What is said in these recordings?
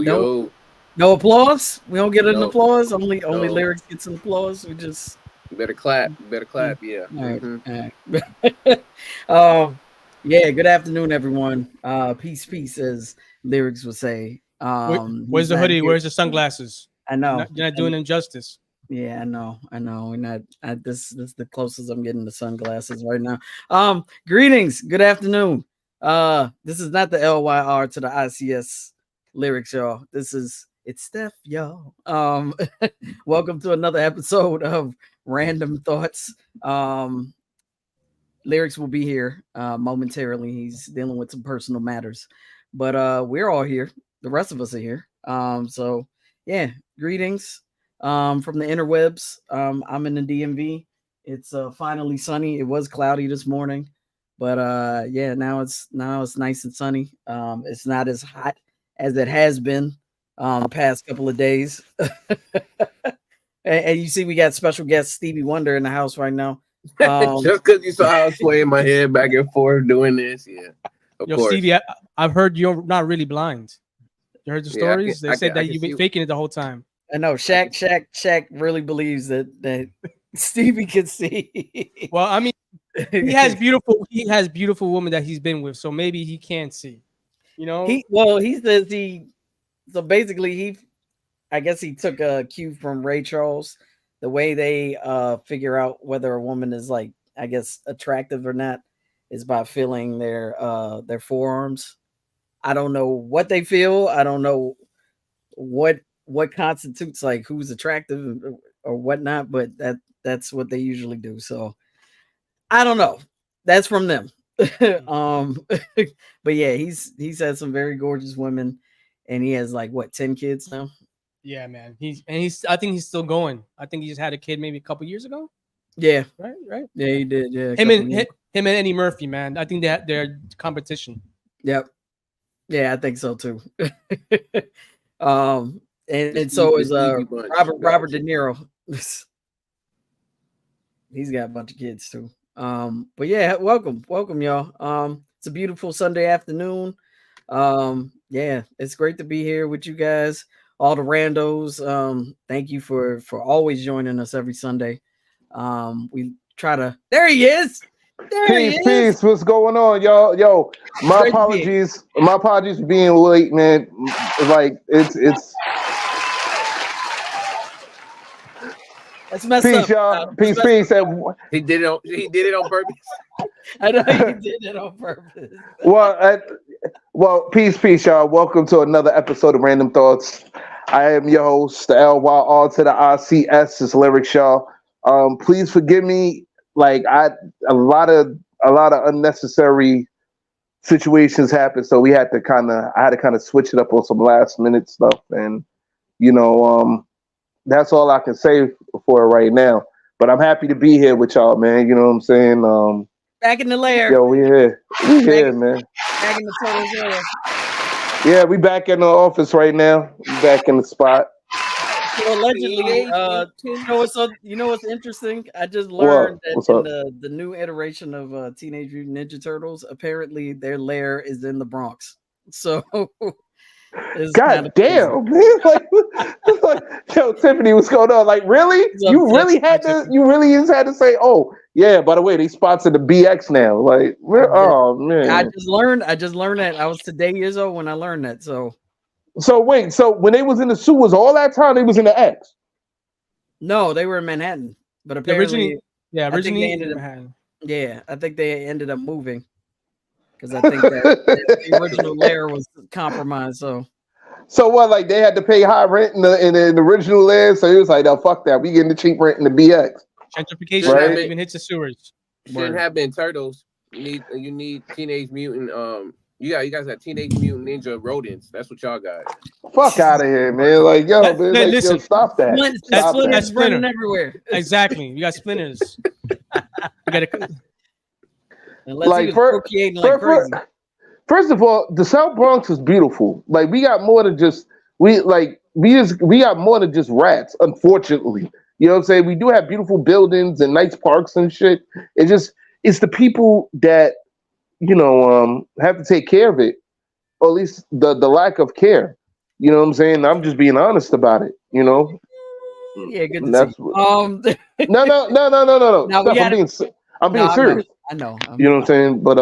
No applause. We don't get an No. applause. Only No. lyrics get some applause. We just Better clap. Yeah. all right. Mhm. All right. Yeah. Good afternoon, everyone. Peace, as lyrics would say. Where's He's the not hoodie? here. Where's the sunglasses? I know. You're not doing him justice. Yeah, I know. We're not. This is the closest I'm getting to sunglasses right now. Greetings. Good afternoon. This is not the LYR to the ICS lyrics, y'all. It's Steph, y'all. Welcome to another episode of Random Thoughts. Lyrics will be here momentarily. He's dealing with some personal matters, but we're all here. The rest of us are here. So yeah, greetings from the interwebs. I'm in the DMV. It's finally sunny. It was cloudy this morning, but yeah, now it's nice and sunny. It's not as hot as it has been the past couple of days. And you see, we got special guest Stevie Wonder in the house right now. Just because you saw how I was swaying my head back and forth doing this, yeah. Of Yo, course. Stevie, I've heard you're not really blind. You heard the Yeah, stories? They said that you've been see. faking it the whole time. I know Shaq really believes that Stevie can see. Well, I mean, he has beautiful women that he's been with, so maybe he can't see. You know, he says so basically I guess he took a cue from Ray Charles, the way they figure out whether a woman is, like, I guess, attractive or not is by feeling their forearms. I don't know what they feel. I don't know what constitutes, like, who's attractive or whatnot, but that's what they usually do. So I don't know. That's from them. But yeah, he's had some very gorgeous women, and he has, like, what, 10 kids now? yeah, man. I think he's still going. I think he just had a kid maybe a couple years ago. Yeah, Right. yeah, he did. Yeah, Him and Eddie Murphy, man. I think they're competition. Yep. Yeah, I think so too. And so is Robert De Niro. He's got a bunch of kids too. But yeah, welcome, y'all. It's a beautiful Sunday afternoon. Yeah, it's great to be here with you guys, all the randos. Thank you for always joining us every Sunday. We try to. There he is. Peace. What's going on, y'all? Yo, my apologies. My apologies for being late, man. Like it's. That's messed peace, up. y'all. Peace. He did it on purpose. I know he did it on purpose. Well, peace, y'all. Welcome to another episode of Random Thoughts. I am your host, the LYR to the ICS. It's lyrics, y'all. Please forgive me. Like, a lot of unnecessary situations happened, so I had to kind of switch it up on some last minute stuff, and that's all I can say for it right now. But I'm happy to be here with y'all, man. You know what I'm saying? Back in the lair. Yo, we here, man. Back in the total lair. Yeah, we back in the office right now. We back in the spot. So allegedly, you know what's interesting? I just learned that in the new iteration of Teenage Mutant Ninja Turtles, apparently their lair is in the Bronx. So, God damn, man! Like, yo, Tiffany, what's going on? Like, really? You really just had to say, oh yeah. By the way, they sponsored the BX now. Like, oh man! I just learned that. I was today years old when I learned that. So wait, so when they was in the suit, was all that time they was in the X? No, they were in Manhattan, but apparently, originally in Manhattan. Yeah, I think they ended up moving because I think that the original lair was compromised. So what? Like, they had to pay high rent in the original lair, so he was like, "No, fuck that. We getting the cheap rent in the BX." Gentrification, right? Even hits the sewers. Shouldn't have been turtles. You need Teenage Mutant. You guys got Teenage Mutant Ninja Rodents. That's what y'all got. Fuck out of here, man! Like, yo, man, like, listen, yo, stop that. That's running everywhere. Exactly. You got splinters. You got to. Like, procreating like crazy. First of all, the South Bronx is beautiful. Like, we got more than just we got more than just rats. Unfortunately, you know what I'm saying. We do have beautiful buildings and nice parks and shit. It's the people that have to take care of it, or at least the lack of care. You know what I'm saying? I'm just being honest about it. You know. Yeah, good And to that's see you. no. No, Steph, we I'm no, being serious. I know. You know what I'm saying? But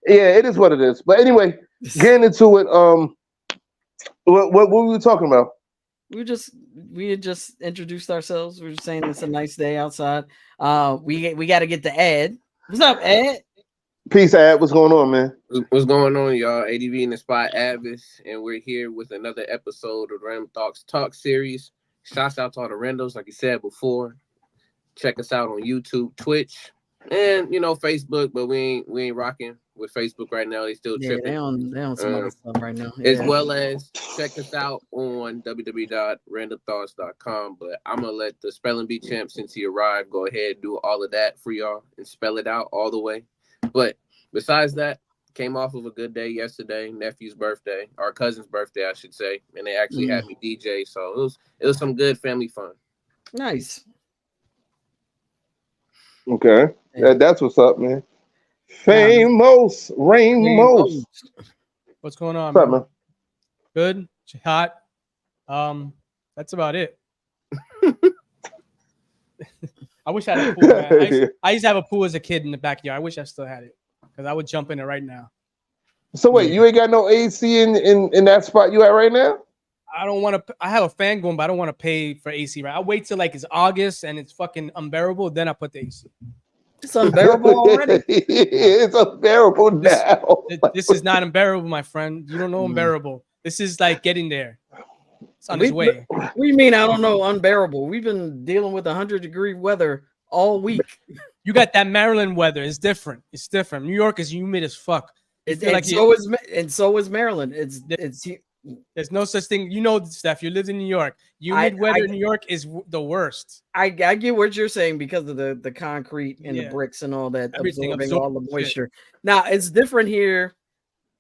yeah, it is what it is. But anyway, getting into it. What were we talking about? We had just introduced ourselves. We were just saying it's a nice day outside. We got to get the Ed. What's up, Ed? Peace, Ad. What's going on, man? What's going on, y'all? ADV in the spot, Avis, and we're here with another episode of Randumb Thoughtz Talk series. Shouts out to all the randos, like you said before. Check us out on YouTube, Twitch, and Facebook. But we ain't rocking with Facebook right now. They still tripping. They on some other stuff right now. As well as check us out on www.randumbthougts.com. But I'm gonna let the spelling bee champ, since he arrived, go ahead and do all of that for y'all and spell it out all the way. But besides that, came off of a good day yesterday, nephew's birthday, our cousin's birthday, I should say, and they actually had me DJ, so it was some good family fun. Nice. Okay, that's what's up, man. Famous Ramos. What's going on, What's up, man? Good, hot. That's about it. I wish I had a pool, man. I used to have a pool as a kid in the backyard. I wish I still had it because I would jump in it right now. So wait, you ain't got no AC in that spot you at right now? I don't want to. I have a fan going, but I don't want to pay for AC. Right? I'll wait till like it's August and it's fucking unbearable. Then I put the AC. It's unbearable already. It's unbearable now. This is not unbearable, my friend. You don't know unbearable. This is like getting there. It's on its way. What do you mean? I don't know unbearable. We've been dealing with 100-degree weather all week. You got that Maryland weather. It's different. It's different. New York is humid as fuck. So is Maryland. It's There's no such thing. You know, Steph, you lived in New York. Humid weather in New York is the worst. I get what you're saying because of the concrete and the bricks and all that, absorbing all the moisture. Now, it's different here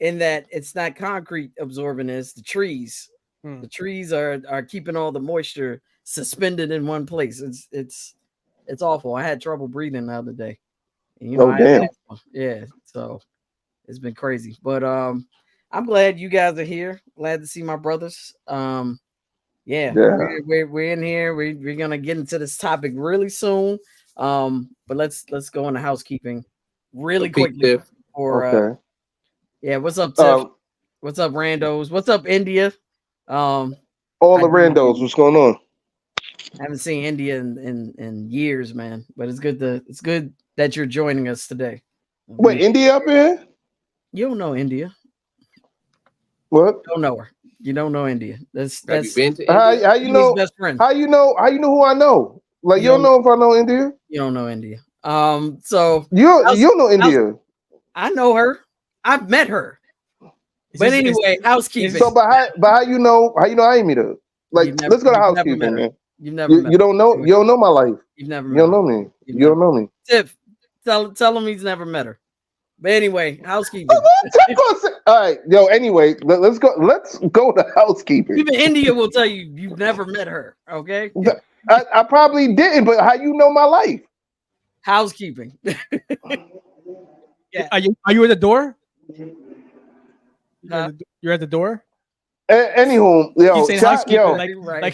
in that it's not concrete absorbing, it's the trees. The trees are keeping all the moisture suspended in one place. It's awful. I had trouble breathing the other day. And, damn. Yeah, so it's been crazy. But I'm glad you guys are here. Glad to see my brothers. We're in here. We're gonna get into this topic really soon. But let's go into housekeeping really quickly. What's up, Tiff? What's up, Randos? What's up, India? All the randos. What's going on? I haven't seen India in years, man. But it's good that you're joining us today. Wait, India up here? You don't know India. What? You don't know her. You don't know India. That's how you know best friend. How you know who I know? Like you don't know if I know India? You don't know India. So you know India. I know her. I've met her. But anyway, housekeeping. So but how you know I ain't meet her? Like let's go to housekeeping, man. You've never met you don't know you don't know my life. You've never met you don't know me. You don't know me. Tiff, tell him he's never met her. But anyway, housekeeping. All right, yo. Anyway, let's go to housekeeping. Even India will tell you you've never met her. Okay. I probably didn't, but how you know my life? Housekeeping. Yeah. Are you at the door? You're at the door. Anywho, yo,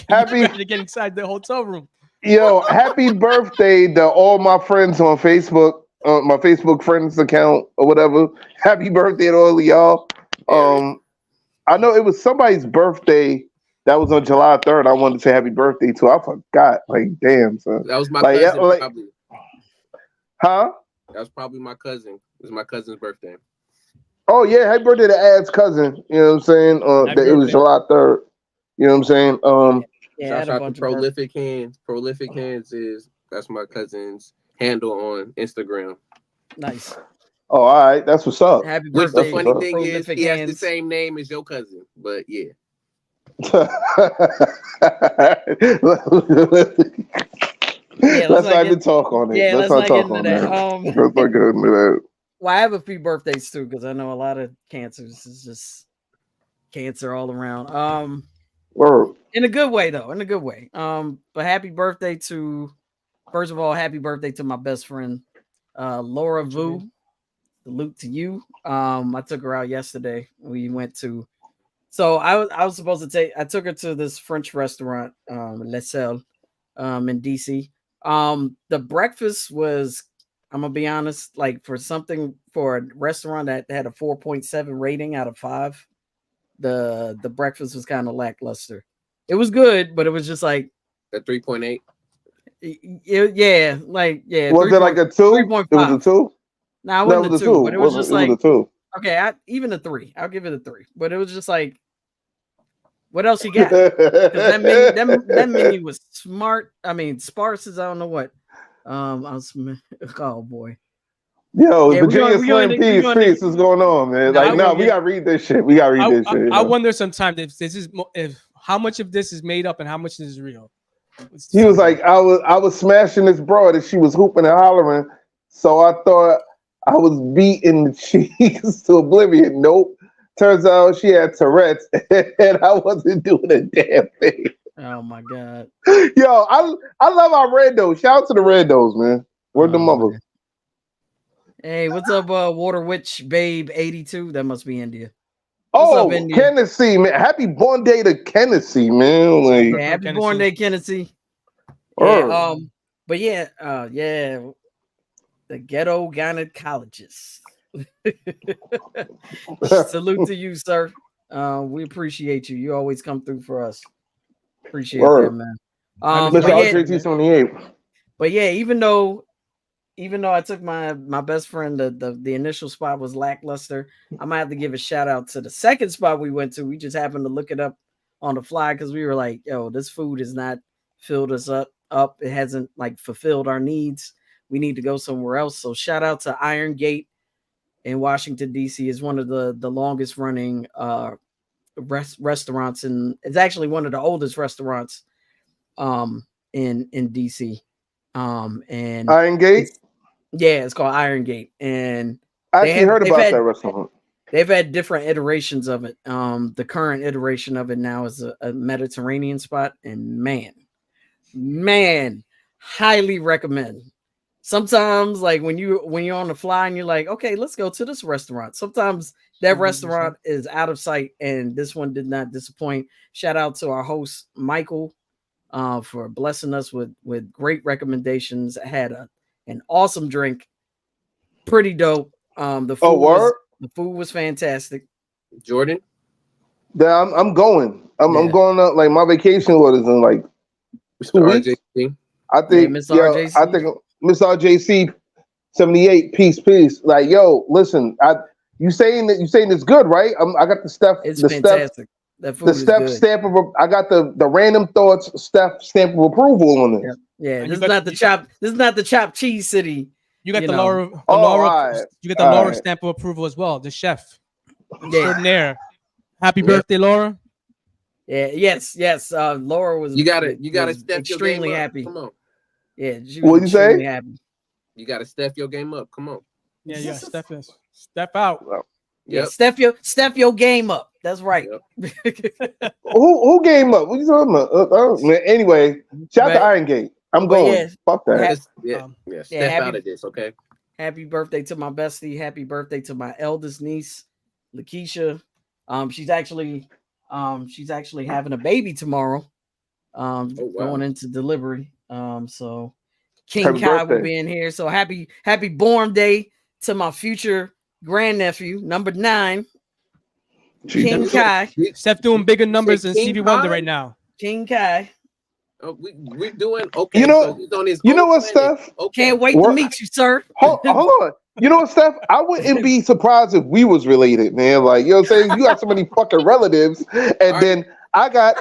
happy to get inside the hotel room. Yo, happy birthday to all my friends on Facebook. My Facebook friends account or whatever. Happy birthday to all of y'all. I know it was somebody's birthday that was on July 3rd. I wanted to say happy birthday to. I forgot. Like, damn, son. That was my cousin. Probably. Huh? That was probably my cousin. It was my cousin's birthday. Oh yeah, happy birthday to Ad's cousin. You know what I'm saying? It was July 3rd. You know what I'm saying? Shout out to Prolific Hands. Prolific Hands that's my cousin's handle on Instagram. Nice. Oh, all right, that's what's up. Happy birthday. The funny thing is, he has the same name as your cousin, but yeah. Let's not even talk on it. Yeah, let's not talk on that. Let's not get into that. Well, I have a few birthdays too because I know a lot of cancers is just cancer all around. In a good way though, in a good way. But happy birthday to, first of all, happy birthday to my best friend, Laura Vu. Salute to you. I took her out yesterday. We went to So I was supposed to take. I took her to this French restaurant, Le Sel, in DC. The breakfast was, I'm gonna be honest, like for a restaurant that had a 4.7 rating out of 5, the breakfast was kind of lackluster. It was good, but it was just like a 3.8. Yeah, like yeah. Was it like a 2? 3.5. It was a 2. Nah, it No, wasn't it was a a 2, 2. but it was just like a 2. okay, even a 3. I'll give it a 3. But it was just like, what else you got? Because that menu was smart. I mean, sparse as I don't know what. Oh boy. Yo, Yeah, Virginia Slim Peace, what's going on, man? We gotta read this shit. We gotta read this shit. I wonder sometimes if this is if how much of this is made up and how much is real. He was like, I was smashing this broad and she was hooping and hollering, so I thought I was beating the cheeks to oblivion. Nope. Turns out she had Tourette's and I wasn't doing a damn thing. Oh my god. Yo, I love our randos. Shout out to the randos, man. Where's the mother? Man. Hey, what's up, Water Witch Babe 82? That must be India. What's up, India? Tennessee, man. Happy born day to Tennessee, man. Like, yeah, happy born day, Tennessee. Yeah, but yeah, the ghetto gynecologist. Salute to you, sir. We appreciate you. You always come through for us. Appreciate that, man. But yeah, even though I took my best friend, the initial spot was lackluster. I might have to give a shout out to the second spot we went to. We just happened to look it up on the fly because we were like, yo, this food has not filled us up. It hasn't like fulfilled our needs. We need to go somewhere else. So shout out to Iron Gate in Washington, D.C. is one of the longest running restaurants, and it's actually one of the oldest restaurants in D.C. And Iron Gate? It's called Iron Gate. And I actually heard about that restaurant. They've had different iterations of it. The current iteration of it now is a Mediterranean spot, and man, highly recommend. Sometimes, like when you're on the fly and you're like, okay, let's go to this restaurant. Sometimes that restaurant is out of sight, and this one did not disappoint. Shout out to our host Michael for blessing us with great recommendations. I had an awesome drink, pretty dope. The food was fantastic. Jordan, yeah, I'm going. I'm going up. Like my vacation was in like 2 weeks. I think Miss RJC. I think Miss RJC 78. Peace. Like, yo, listen, you saying it's good, right? I got the stuff. It's fantastic. That food is good. Stamp of. I got the Randumb Thoughtz stamp of approval on it. Yeah. This is not the chopped cheese city. You got the Laura. You get the Laura stamp of approval as well. The chef extraordinaire. Happy birthday, Laura. Yeah. Yes. Laura was. You gotta step extremely your game happy. Up. Come on. Yeah. She was extremely happy. You gotta step your game up. Come on. Yeah. Step out. Yeah. Step your game up. That's right. Yep. who game up? What you talking about? Man, anyway, shout out to Iron Gate. I'm going. Yeah, fuck that. Step out of this, okay? Happy birthday to my bestie. Happy birthday to my eldest niece, Lakeisha. She's actually having a baby tomorrow. Going into delivery. So King Kai will be in here. So happy born day to my future grandnephew, number 9. King Kai. Steph doing bigger numbers than Stevie Wonder right now. King Kai. Oh, we're doing okay. You know what, Steph? Okay. Can't wait to meet you, sir. Hold on. You know what, Steph? I wouldn't be surprised if we was related, man. Like, you know what I'm saying? You got so many fucking relatives, and then I got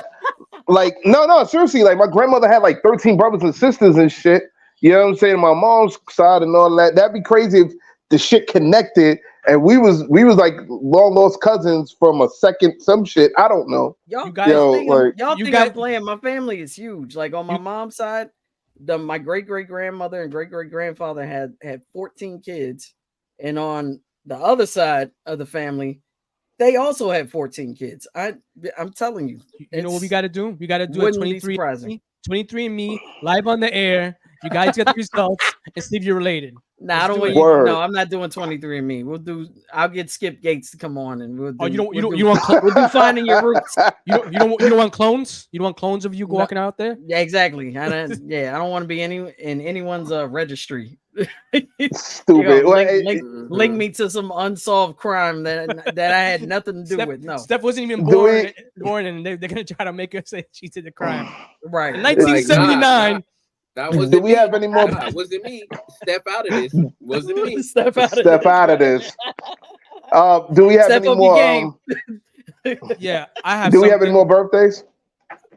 like no, seriously, like my grandmother had like 13 brothers and sisters and shit. You know what I'm saying? My mom's side and all that. That'd be crazy if the shit connected. And we was like long lost cousins from a second some shit. I don't know. Y'all think I'm playing? My family is huge. Like on my mom's side, my great grandmother and great grandfather had 14 kids, and on the other side of the family, they also had 14 kids. I'm telling you. You know what we got to do? We got to do a 23andMe live on the air. You guys get the results and see if you're related. Nah, I Let's don't do want it. you. Word. No, I'm not doing 23andMe. We'll do. I'll get Skip Gates to come on, and we'll do. Oh, you we'll don't want We'll do finding your roots. you don't want clones. You don't want clones of you No. walking out there. Yeah, exactly. I don't want to be in anyone's registry. Stupid. Link me to some unsolved crime that I had nothing to do with. No, Steph wasn't even Do born, and they're gonna try to make her say she did the crime. right. In 1979. That wasn't Do we me. have any more? That wasn't me. Step out of this. Wasn't me. Step out of Step out of this. Do we have Step any up your game. more? Yeah, I have. Do we have any more birthdays?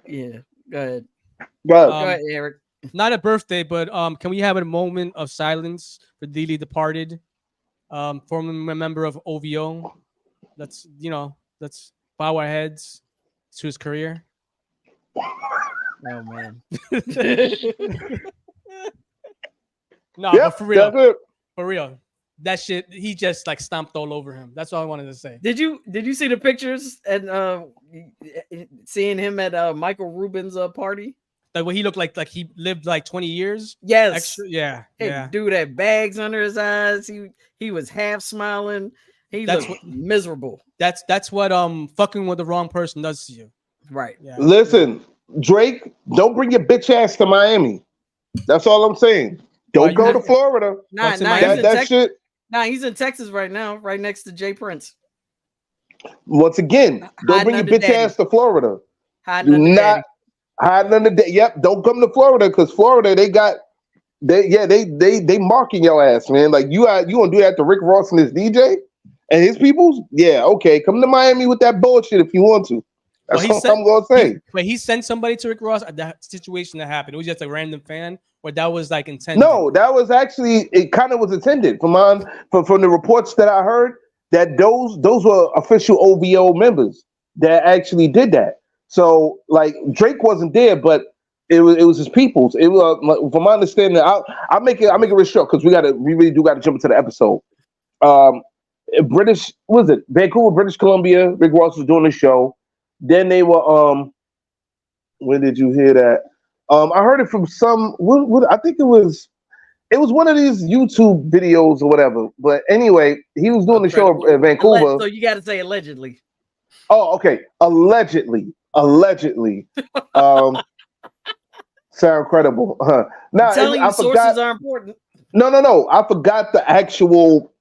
Yeah, go ahead. Go Go ahead, Eric. Not a birthday, but can we have a moment of silence for dearly departed, former member of OVO? Let's bow our heads to his career. Oh man. No, Yep, but for real, that's it. for real, that shit, he just like stomped all over him. That's all I wanted to say. Did you see the pictures and seeing him at Michael Rubin's party? Like what he looked like he lived like 20 years. Yes. Extra, yeah, Hey, yeah. dude had bags under his eyes. He was half smiling. He looked miserable. That's what fucking with the wrong person does to you. Right. Yeah. Listen, Drake, don't bring your bitch ass to Miami. That's all I'm saying. Don't go to Florida. Nah, What's in nah, Miami? he's in That shit. Nah, he's in Texas right now, right next to Jay Prince. Once again, don't bring your under bitch daddy. ass to Florida. Hiding Do under not daddy. hide under the. Yep, don't come to Florida because Florida they marking your ass, man. Like you gonna do that to Rick Ross and his DJ and his peoples? Yeah, okay. Come to Miami with that bullshit if you want to. That's what I'm gonna say. But he sent somebody to Rick Ross at that situation that happened. It was just a random fan, or that was like intended. No, that was actually it. Kind of was intended from the reports that I heard that those were official OVO members that actually did that. So like Drake wasn't there, but it was his peoples. It was from my understanding. I'll make it real short because we really do got to jump into the episode. British was it Vancouver, British Columbia? Rick Ross was doing the show. Then they were when did you hear that? I heard it from some. What I think it was one of these YouTube videos or whatever. But anyway, he was doing the show in Vancouver. So you got to say allegedly. Oh, okay. Allegedly. Sound credible. Now, I'm telling you, sources are important. No. I forgot the actual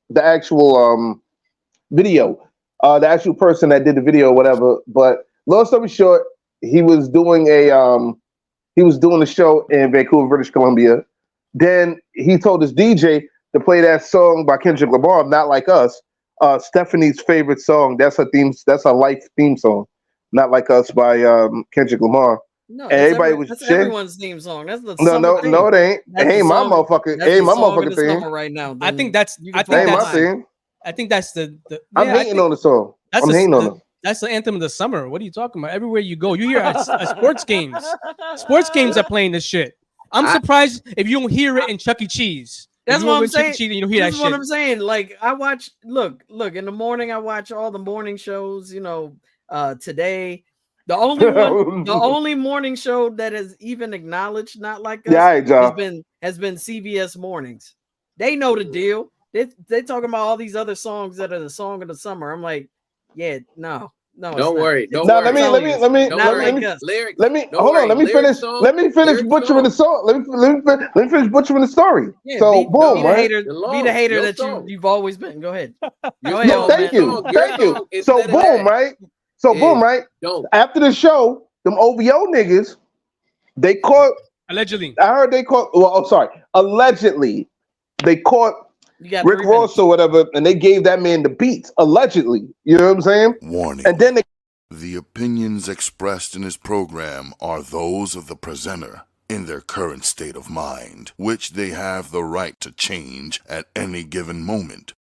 video. The actual person that did the video or whatever. But long story short, he was doing a show in Vancouver, British Columbia. Then he told his DJ to play that song by Kendrick Lamar, Not Like Us. Stephanie's favorite song. That's her life theme song. Not Like Us by Kendrick Lamar. No, and everybody was that's shit. everyone's theme song. That's the no, it ain't. It ain't my motherfucking. It ain't my motherfucking thing. Right now, I think that's. I It think ain't my that's. thing. I think that's the. I'm hating on the song. I'm hating on it. That's the anthem of the summer. What are you talking about? Everywhere you go, you hear at sports games. Sports games are playing this shit. I'm surprised if you don't hear it in Chuck E. Cheese. That's what I'm saying. You don't hear that shit. shit. What I'm saying. Like I watch. Look. In the morning, I watch all the morning shows. Today. The only morning show that has even acknowledged Not Like Us has been CBS Mornings. They know the deal. They talking about all these other songs that are the song of the summer. I'm like, yeah, no. Don't worry. Let me hold on. Let me finish butchering the song. Let me finish butchering the story. Yeah, so be the hater that you've always been. Go ahead. Thank you. So boom, right? Boom, right? After the show, them OVO niggas, they caught allegedly. I heard they caught. Allegedly, they caught Rick Ross or whatever, and they gave that man the beats. Allegedly, you know what I'm saying? Warning. And then the opinions expressed in this program are those of the presenter in their current state of mind, which they have the right to change at any given moment.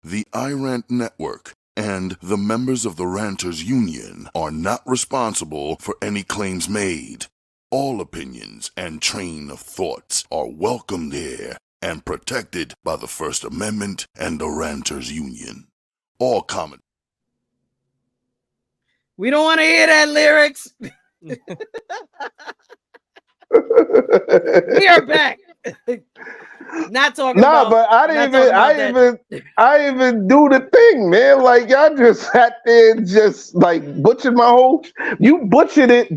The iRant Network and the members of the Ranters Union are not responsible for any claims made. All opinions and train of thoughts are welcomed here and protected by the First Amendment and the Ranters Union. All comment. We don't want to hear that lyrics. We are back. Not talking Nah, about. but I even do the thing, man. Like y'all just sat there and just like butchered my whole. You butchered having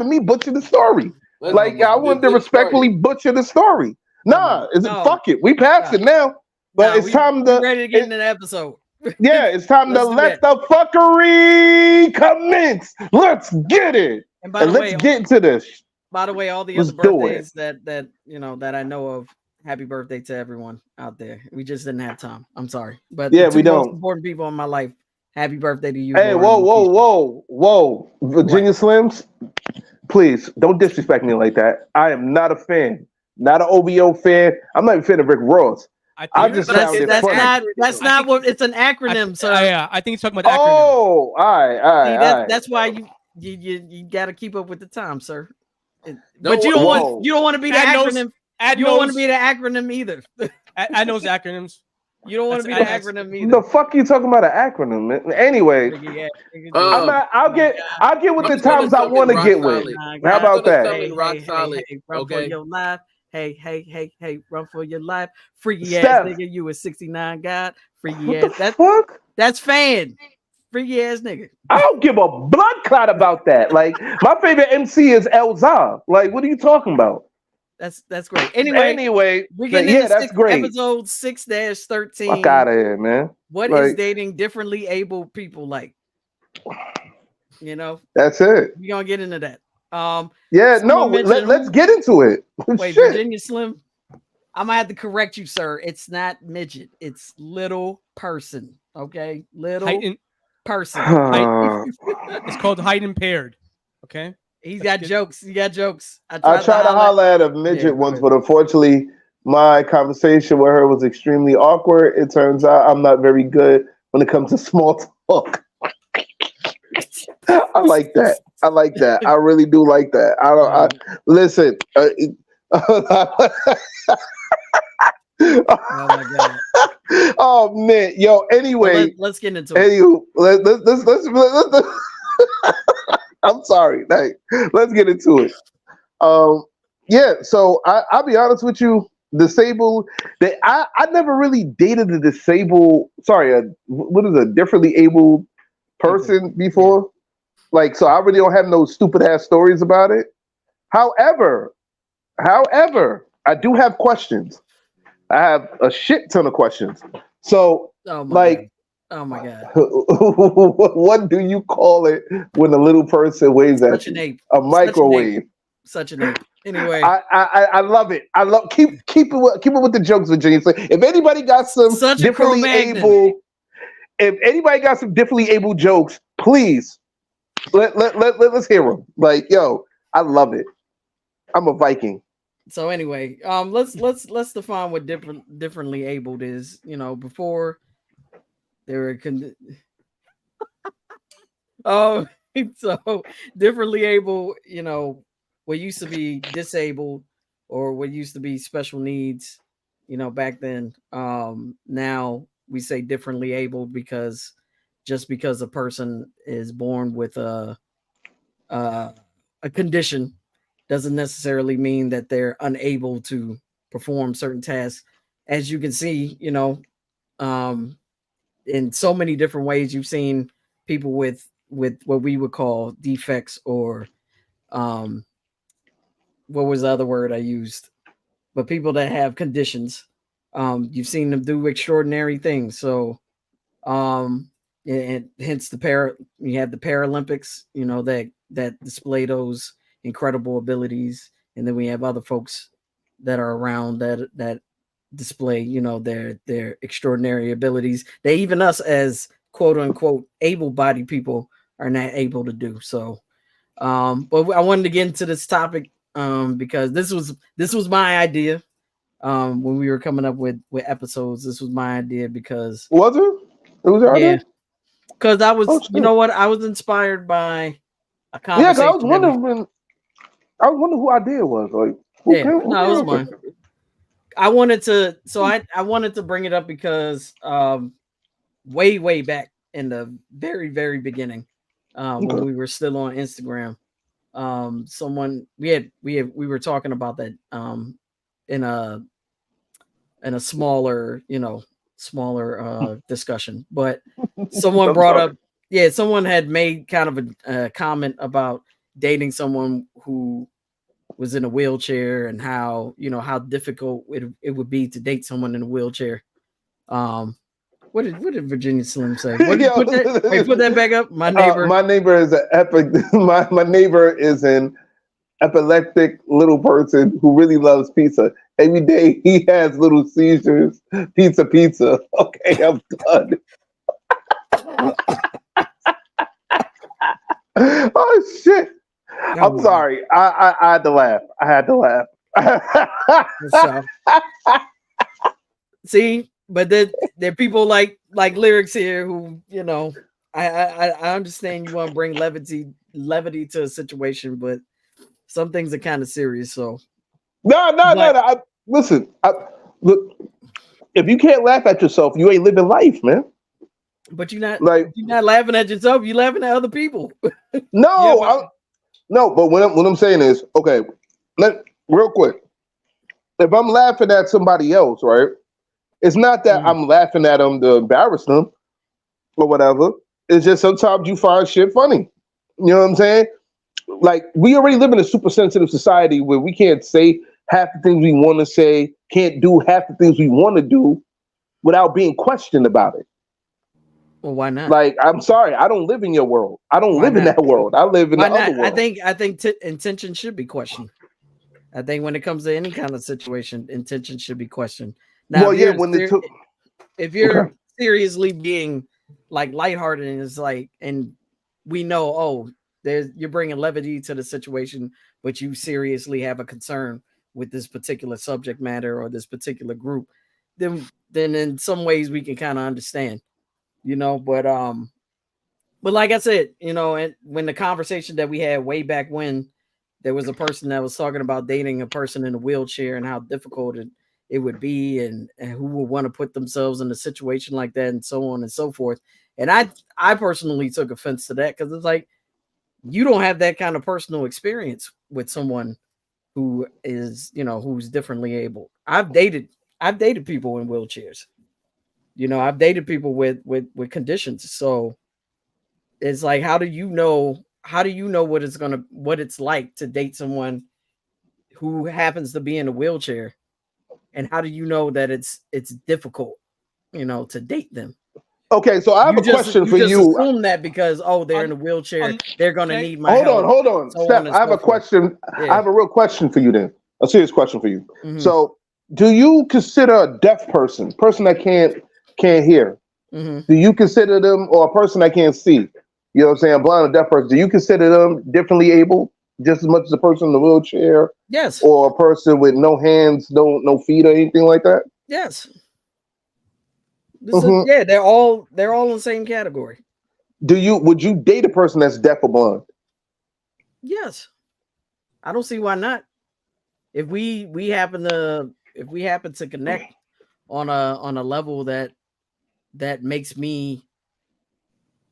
me butcher the story. Like I wanted to respectfully butcher the story. Nah, fuck it. We passed it now. But it's time to ready to get into the episode. Yeah, it's time to let the fuckery commence. Let's get it. And by the way, let's get into this. By the way, all the Let's other do birthdays that that I know of, happy birthday to everyone out there. We just didn't have time. I'm sorry, but yeah, the two we don't. most important people in my life. Happy birthday to you. Hey, whoa, Virginia Slims, please don't disrespect me like that. I am not a fan, not an OVO fan. I'm not even a fan of Rick Ross. I just found it funny. That's not what it's an acronym, sir. Yeah, I think he's talking about the acronym. Oh, all right. That's why you got to keep up with the time, sir. No, but you don't want to be the acronym. You don't want to be the acronym either. I know acronyms. You don't want to be the acronym either. The fuck you talking about an acronym? Man? Anyway, I'll get with the times I want to get with. How about that? Run for your life. Hey, run for your life. Freaky ass nigga, you a 69 god. Freaky ass. That's fan. Freaky ass nigga. I don't give a blood clot about that. Like my favorite MC is Elzar. Like, what are you talking about? That's great. Anyway, we're getting into that's great. Episode 6-13. Fuck out of here, man. What is dating differently able people like? You know, that's it. We're gonna get into that. Let's get into it. Wait, Virginia Slim. I'm gonna have to correct you, sir. It's not midget. It's little person. Okay, little person. It's called height impaired. Okay. He's got jokes. He got jokes. I tried to holler at a midget once, but unfortunately, my conversation with her was extremely awkward. It turns out I'm not very good when it comes to small talk. I like that. I really do like that. Listen. Oh my god. Oh man, yo. Anyway, let's get into it. Let's I'm sorry. Let's get into it. So I'll be honest with you. Disabled. I never really dated a disabled. What is a differently abled person before? Like, so I really don't have no stupid ass stories about it. However, I do have questions. I have a shit ton of questions. So, oh my god. What do you call it when a little person waves at you? A microwave. Such an ape. Anyway, I love it. I love keep it with the jokes, Virginia. So if anybody got some differently able jokes, please let's hear them. Like, yo, I love it. I'm a Viking. So anyway, let's define what differently abled is. You know, before there were so differently able, you know, what used to be disabled or what used to be special needs, you know, back then. Now we say differently abled because just because a person is born with a condition doesn't necessarily mean that they're unable to perform certain tasks. As you can see, you know, in so many different ways, you've seen people with what we would call defects or what was the other word I used? But people that have conditions, you've seen them do extraordinary things. So, and hence you have the Paralympics, you know, that display those incredible abilities, and then we have other folks that are around that display, you know, their extraordinary abilities. They even us as quote unquote able-bodied people are not able to do. So, but I wanted to get into this topic because this was my idea when we were coming up with episodes. This was my idea because was it? It was your idea? Because I was, you know what, I was inspired by a conversation. Yeah, I was wondering who idea was. Like, it was mine. I wanted to bring it up because way back in the very, very beginning, when we were still on Instagram, someone we were talking about that in a smaller, discussion, but someone I'm brought sorry. up, someone had made kind of a comment about dating someone who was in a wheelchair and how, how difficult it would be to date someone in a wheelchair. What did Virginia Slim say? What did Yo, put that? Wait, put that back up. My neighbor. my neighbor is an epic. My neighbor is an epileptic little person who really loves pizza. Every day he has little seizures. Pizza, pizza. Okay, I'm done. Oh shit! I'm my sorry. I had to laugh. I had to laugh. So, see, but there are people like lyrics here who, I understand you want to bring levity to a situation, but some things are kind of serious. So No. Listen, look. If you can't laugh at yourself, you ain't living life, man. but you're Like, not laughing at yourself. You're laughing at other people. no, Yeah, no. But what I'm saying is, okay, real quick. If I'm laughing at somebody else, right? It's not that I'm laughing at them to embarrass them or whatever. It's just sometimes you find shit funny. You know what I'm saying? Like, we already live in a super sensitive society where we can't say half the things we want to say, can't do half the things we want to do without being questioned about it. Well, why not? Like, I'm sorry, I don't live in your world. I don't Why live in not? that world. I live in Why the other not? world. I think intention should be questioned. I think when it comes to any kind of situation, intention should be questioned. Now, Well, yeah, when if you're Okay. seriously being like lighthearted and it's like, and we know, you're bringing levity to the situation, but you seriously have a concern with this particular subject matter or this particular group, then in some ways we can kind of understand, but like I said, and when the conversation that we had way back when, there was a person that was talking about dating a person in a wheelchair and how difficult it would be, and who would want to put themselves in a situation like that, and so on and so forth. And I personally took offense to that because it's like, you don't have that kind of personal experience with someone who is, who's differently able. I've dated people in wheelchairs. I've dated people with conditions. So it's like, how do you know what it's like to date someone who happens to be in a wheelchair, and how do you know that it's difficult, to date them? Okay, so I have a question for you. Assume that because they're in a wheelchair, they're gonna need my Hold help. on, so Steph. on and I have so a forth. question. Yeah. I have a real question for you then. A serious question for you. Mhm. So, do you consider a deaf person that can't hear? Mhm. Do you consider them, or a person that can't see? You know what I'm saying? A blind or deaf person. Do you consider them differently able just as much as a person in the wheelchair, Yes. or a person with no hands, no feet, or anything like that? Yes. Mhm. They're all in the same category. Would you date a person that's deaf or blind? Yes. I don't see why not. If we happen to connect on a level that makes me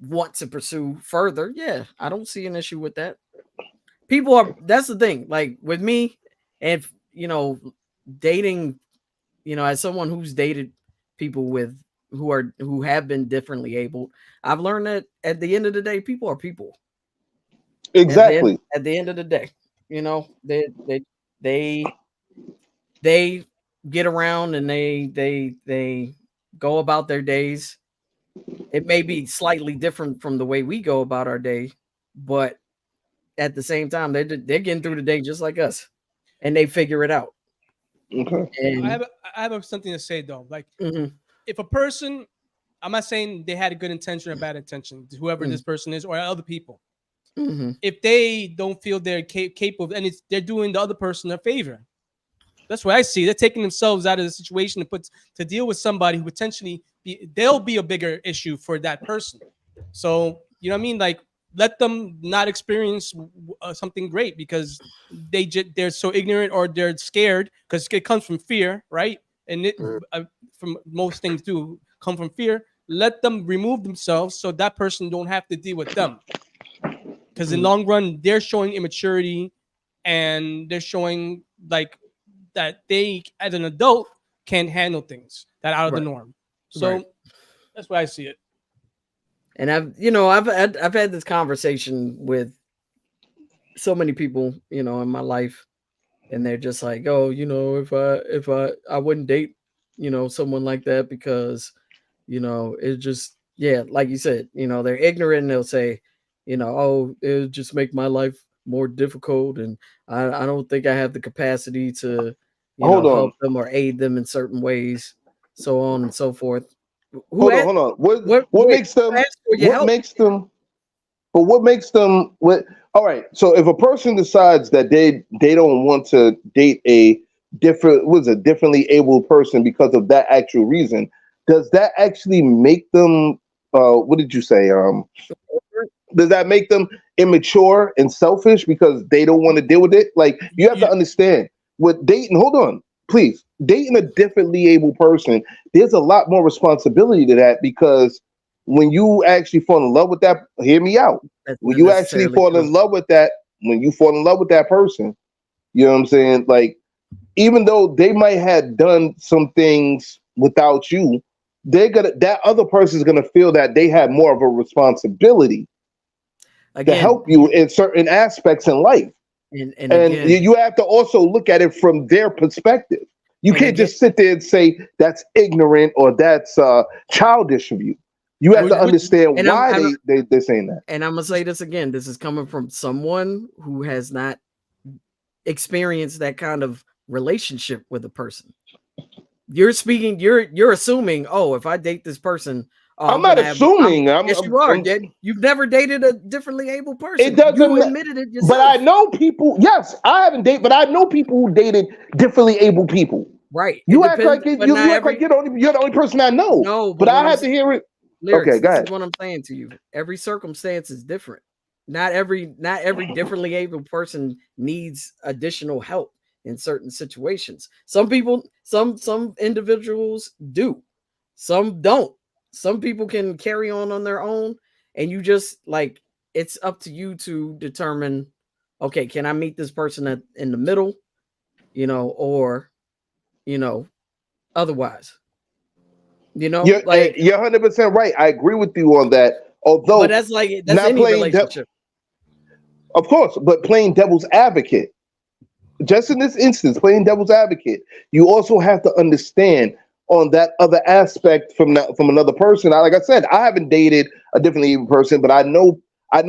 want to pursue further, yeah, I don't see an issue with that. That's the thing. Like with me, and dating, as someone who's dated people who have been differently abled, I've learned that at the end of the day, people are people. Exactly. At the end of the day, they get around and they go about their days. It may be slightly different from the way we go about our day, but at the same time, they're getting through the day just like us, and they figure it out. Okay. And I have something to say though. Like, mhm. if a person, I'm not saying they had a good intention or bad intention, whoever this person is, or other people. Mhm. If they don't feel they're capable, and they're doing the other person a favor. That's what I see. They're taking themselves out of the situation to deal with somebody who potentially they'll be a bigger issue for that person. So you know what I mean? Like, let them not experience something great because they're so ignorant or they're scared, because it comes from fear, right? And from most things do come from fear. Let them remove themselves so that person don't have to deal with them. because in long run they're showing immaturity, and they're showing like that they as an adult can't handle things that are out of the norm. So that's why I see it. And I've had this conversation with so many people, in my life, and they're just like, oh, if I wouldn't date, someone like that because, it just, yeah, like you said, they're ignorant, and they'll say, oh, it'll just make my life more difficult, and I don't think I have the capacity to, help them or aid them in certain ways, so on and so forth. Hold on. What makes them? What makes them? But what makes them? All right. So if a person decides that they don't want to date a differently able person because of that actual reason, does that actually make them? What did you say? Does that make them immature and selfish because they don't want to deal with it? Like, you have to understand, with dating. Hold on, please. Dating a differently able person, there's a lot more responsibility to that, because when you actually fall in love with that, hear me out. When you actually fall in love with that, when you fall in love with that person, you know what I'm saying? Like, even though they might have done some things without you, that other person is gonna feel that they have more of a responsibility to help you in certain aspects in life. And again, you have to also look at it from their perspective. You can't just sit there and say that's ignorant or that's childish of you. You have to understand why they're saying that. And I'm gonna say this again. This is coming from someone who has not experienced that kind of relationship with a person. You're speaking. You're assuming. Oh, if I date this person, I'm not assuming. Yes, you are. You've never dated a differently able person. It doesn't. You admitted it yourself. But I know people. Yes, I haven't dated, but I know people who dated differently able people. Right. You act like you're the only person I know. No, but I had to hear it. Lyrics, okay, go ahead. This is what I'm saying to you. Every circumstance is different. Not every differently able person needs additional help in certain situations. Some people, some individuals do. Some don't. Some people can carry on their own, and you just like, it's up to you to determine, okay, can I meet this person in the middle, or otherwise. You're 100% right. I agree with you on that. Although, but that's any relationship. Of course, but playing devil's advocate, just in this instance, playing devil's advocate, you also have to understand on that other aspect from another person. Like I said, I haven't dated a differently able person, but I know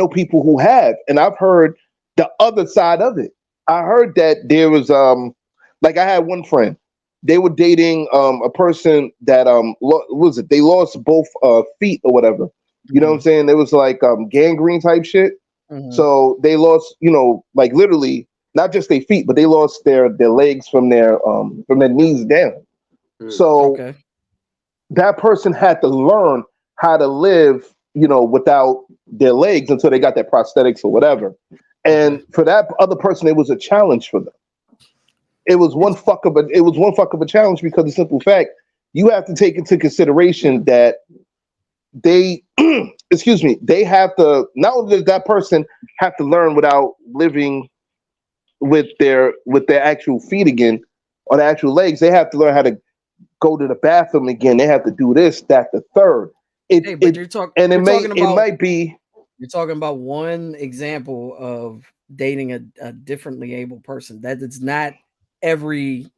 people who have, and I've heard the other side of it. I heard that there was like, I had one friend. They were dating a person that they lost both feet or whatever. You know what I'm saying? It was like gangrene type shit. Mm-hmm. So they lost, like literally not just their feet, but they lost their legs from their knees down. So that person had to learn how to live, without their legs until they got their prosthetics or whatever. And for that other person, it was a challenge for them. It was one fuck of a challenge, because the simple fact, you have to take into consideration that they they have to, not only does that person have to learn without living with their actual feet again, or the actual legs, they have to learn how to go to the bathroom again. They have to do this, that, the third. You're talking about one example of dating a differently able person. That's not every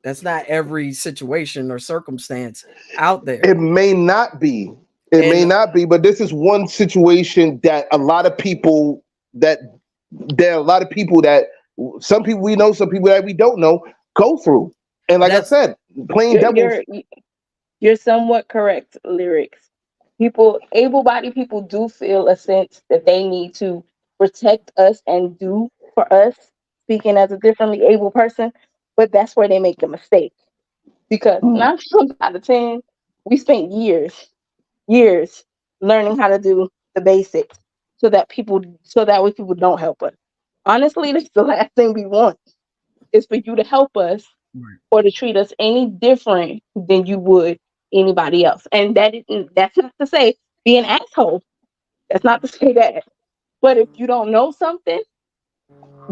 situation or circumstance out there. It may not be. But this is one situation that a lot of people some people we know, some people that we don't know go through. And like I said, playing devil. You're somewhat correct, Lyrics. Able-bodied people do feel a sense that they need to protect us and do for us, speaking as a differently able person, but that's where they make the mistake. Because 9 times out of 10, we spent years learning how to do the basics so that way people don't help us. Honestly, that's the last thing we want, is for you to help us or to treat us any different than you would anybody else. And that's not to say be an asshole. That's not to say that. But if you don't know something,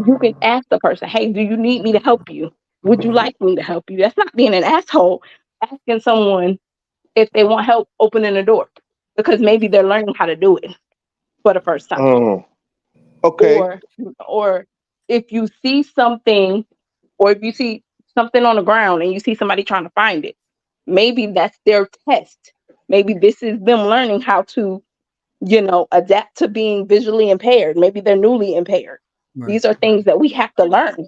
you can ask the person, hey, do you need me to help you? Would you like me to help you? That's not being an asshole. Asking someone if they want help opening the door, because maybe they're learning how to do it for the first time. Okay. Or if you see something, or if you see something on the ground and you see somebody trying to find it, maybe that's their test. Maybe this is them learning how to, adapt to being visually impaired. Maybe they're newly impaired. Right. These are things that we have to learn.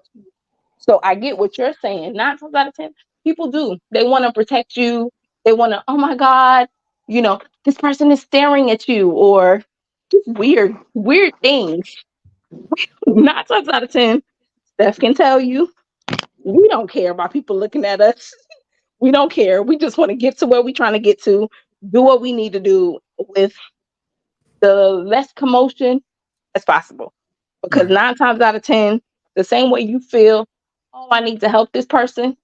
So I get what you're saying. 9 times out of 10, people do. They want to protect you. They want to, oh my God, this person is staring at you, or just weird things. 9 times out of 10, Steph can tell you, we don't care about people looking at us. We don't care. We just want to get to where we're trying to get to, do what we need to do with the less commotion as possible. Because Right. 9 times out of 10, the same way you feel, oh, I need to help this person,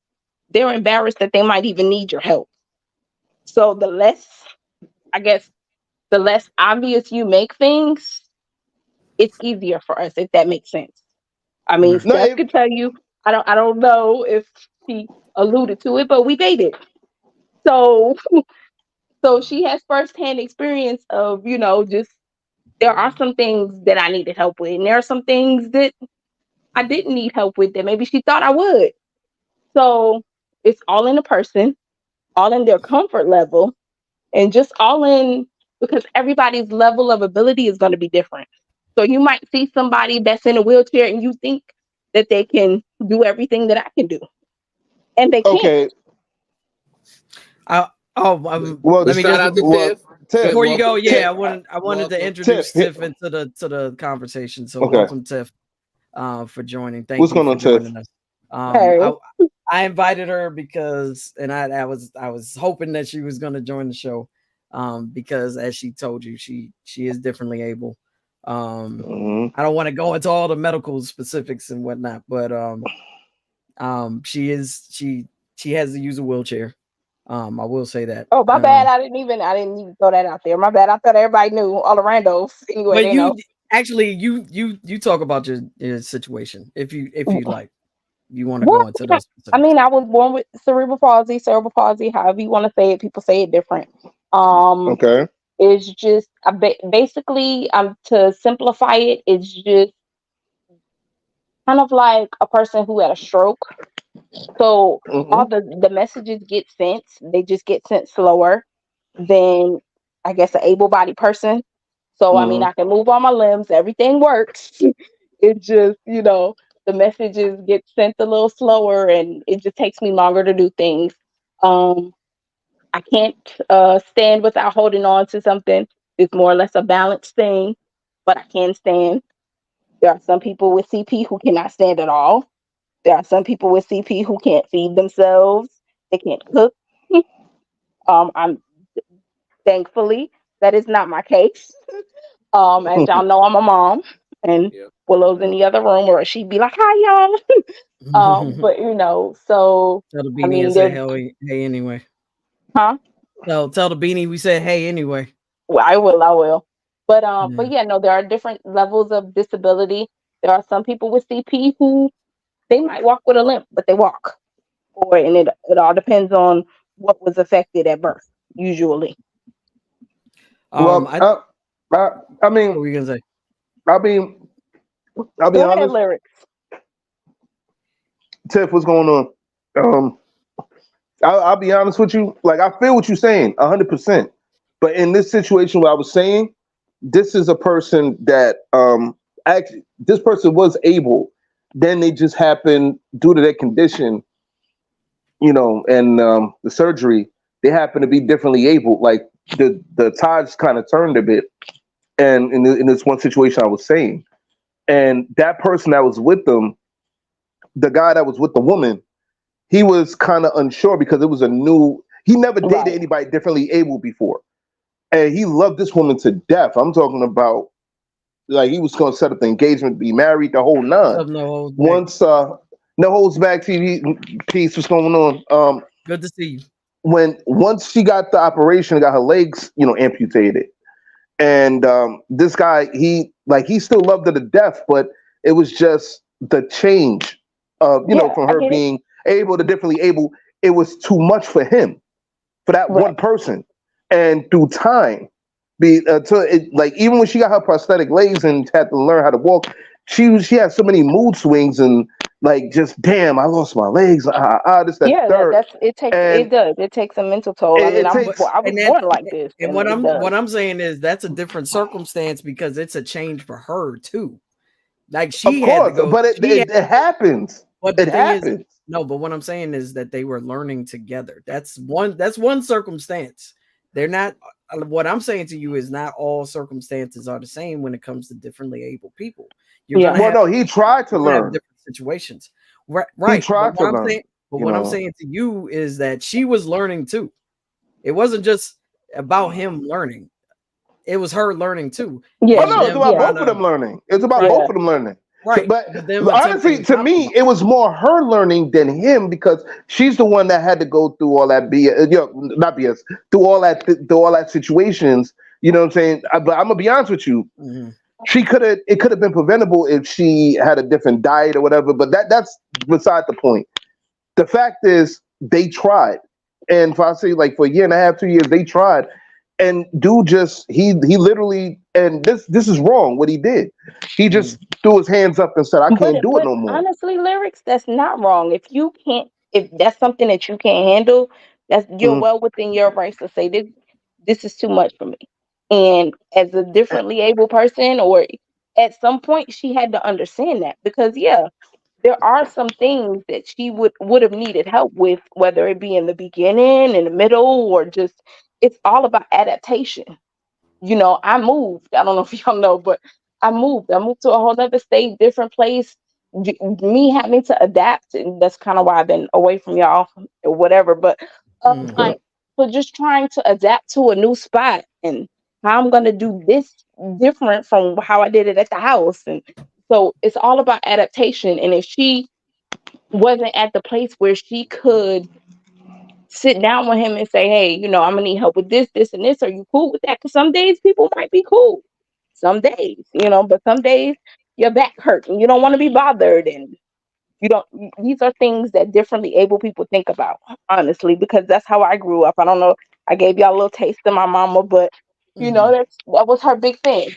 they're embarrassed that they might even need your help. So the less obvious you make things, it's easier for us, if that makes sense. I mean, Right. No, Steph could tell you, I don't know if she alluded to it, but we dated. So she has firsthand experience of, just there are some things that I needed help with, and there are some things that I didn't need help with that maybe she thought I would. So it's all in the person, all in their comfort level, and just all in, because everybody's level of ability is going to be different. So you might see somebody that's in a wheelchair and you think that they can do everything that I can do, and they can't. okay. Well, Let me Shout just out to Tiff. Tiff, before you go. Welcome, Yeah, Tiff. I wanted to Welcome. introduce Tiff, Tiff into the conversation. So okay. welcome, Tiff, for joining. Thank What's you going for on, Tiff? joining us. Hey. I invited her because, and I was hoping that she was going to join the show, because as she told you, she is differently able. Mhm. I don't want to go into all the medical specifics and whatnot, but she has to use a wheelchair. I will say that. Oh, my bad. I didn't even throw that out there. My bad. I thought everybody knew, all the randos. Anyway, But they you know. actually you talk about your situation if you like. You want to Well, go into those I specifics. mean, I was born with cerebral palsy, however you want to say it. People say it different. Okay. It's just basically, to simplify it, it's just kind of like a person who had a stroke. So all Mhm. the messages get sent, they just get sent slower than, I guess, an able-bodied person. So I mean, Mhm. I can move all my limbs, everything works. It just, the messages get sent a little slower, and it just takes me longer to do things. Um, I can't stand without holding on to something. It's more or less a balanced thing, but I can stand. There are some people with CP who cannot stand at all. There are some people with CP who can't feed themselves. They can't cook. I'm Thankfully, that is not my case. As y'all know, I'm a mom, and Yeah. Willow's in the other room, or she'd be like, "Hi, y'all." Tell But so the I beanie I mean, said there's, hey anyway. huh? Tell the beanie we said hey anyway. Well, I will. But Yeah. yeah, no, there are different levels of disability. There are some people with CP who they might walk with a limp, but they walk. And it all depends on what was affected at birth, usually. Well, I I mean, what were you gonna say? I mean, I'll be Go ahead, honest. lyrics. Tiff, what's going on? Um, I'll be honest with you. Like, I feel what you're saying, 100%. But in this situation, what I was saying, this is a person that actually, this person was able. Then they just happened, due to their condition, and the surgery, they happen to be differently able. Like the tides kind of turned a bit, and in this one situation, I was saying, and that person that was with them, the guy that was with the woman, he was kind of unsure because it was a new. He never dated Right. anybody differently able before, and he loved this woman to death. I'm talking about, like, he was going to set up the engagement, be married, the whole What's nine. up, no holds back? Once no holds back TV piece, what's going on? Good to see you. Once she got the operation, got her legs, amputated, and this guy, Like he still loved her to death, but it was just the change of from I her get it. being able to differently able. It was too much for him, for that Right. one person, and through time, like even when she got her prosthetic legs and had to learn how to walk, she had so many mood swings and like just damn, I lost my legs, this that Yeah, third, it and does. It takes a mental toll. I mean, it But takes. I was and that born like this, and and it does. what I'm saying is that's a different circumstance because it's a change for her too. Like Of she had to course, go. but it happens. But the It thing is, happens. no. But what I'm saying is that they were learning together. That's one circumstance. They're not. What I'm saying to you is not all circumstances are the same when it comes to differently able people. You're Yeah. gonna Well, have no, he tried to learn. different situations. Right, He right. tried to learn. But You what I'm know. saying to you is that she was learning too. It wasn't just about him learning. It was her learning too. Oh Yeah, And no, it's them about trying both of to them learning. It's about right, both of them learning. So, right. but But them attempting honestly, to to me, compromise. it was more her learning than him because she's the one that had to go through all that BS. Not BS. Through all that situations. You know what I'm saying? But I'm gonna be honest with you. Mhm. She could have. It could have been preventable if she had a different diet or whatever. But that's beside the point. The fact is, they tried, and if I say like for a year and a half, 2 years, they tried, and dude just he literally, and this is wrong what he did. He Mhm. just threw his hands up and said, "I can't do it but no more." honestly, lyrics, that's not wrong. If you can't, if that's something that you can't handle, you're Mhm. well within your rights to say this is too much for me. And as a differently able person, or at some point, she had to understand that because yeah, there are some things that she would have needed help with, whether it be in the beginning, in the middle, or just it's all about adaptation. I moved. I don't know if y'all know, but I moved. I moved to a whole other state, different place. Me having to adapt, and that's kind of why I've been away from y'all or whatever. But Mhm. like, so just trying to adapt to a new spot and how I'm gonna do this different from how I did it at the house, and so it's all about adaptation. And if she wasn't at the place where she could sit down with him and say, hey, I'm gonna need help with this, this, and this. Are you cool with that? Because some days people might be cool. Some days, but some days your back hurt and you don't want to be bothered. And you don't, these are things that differently able people think about, honestly, because that's how I grew up. I don't know. I gave y'all a little taste of my mama, but Mhm. that was her big thing.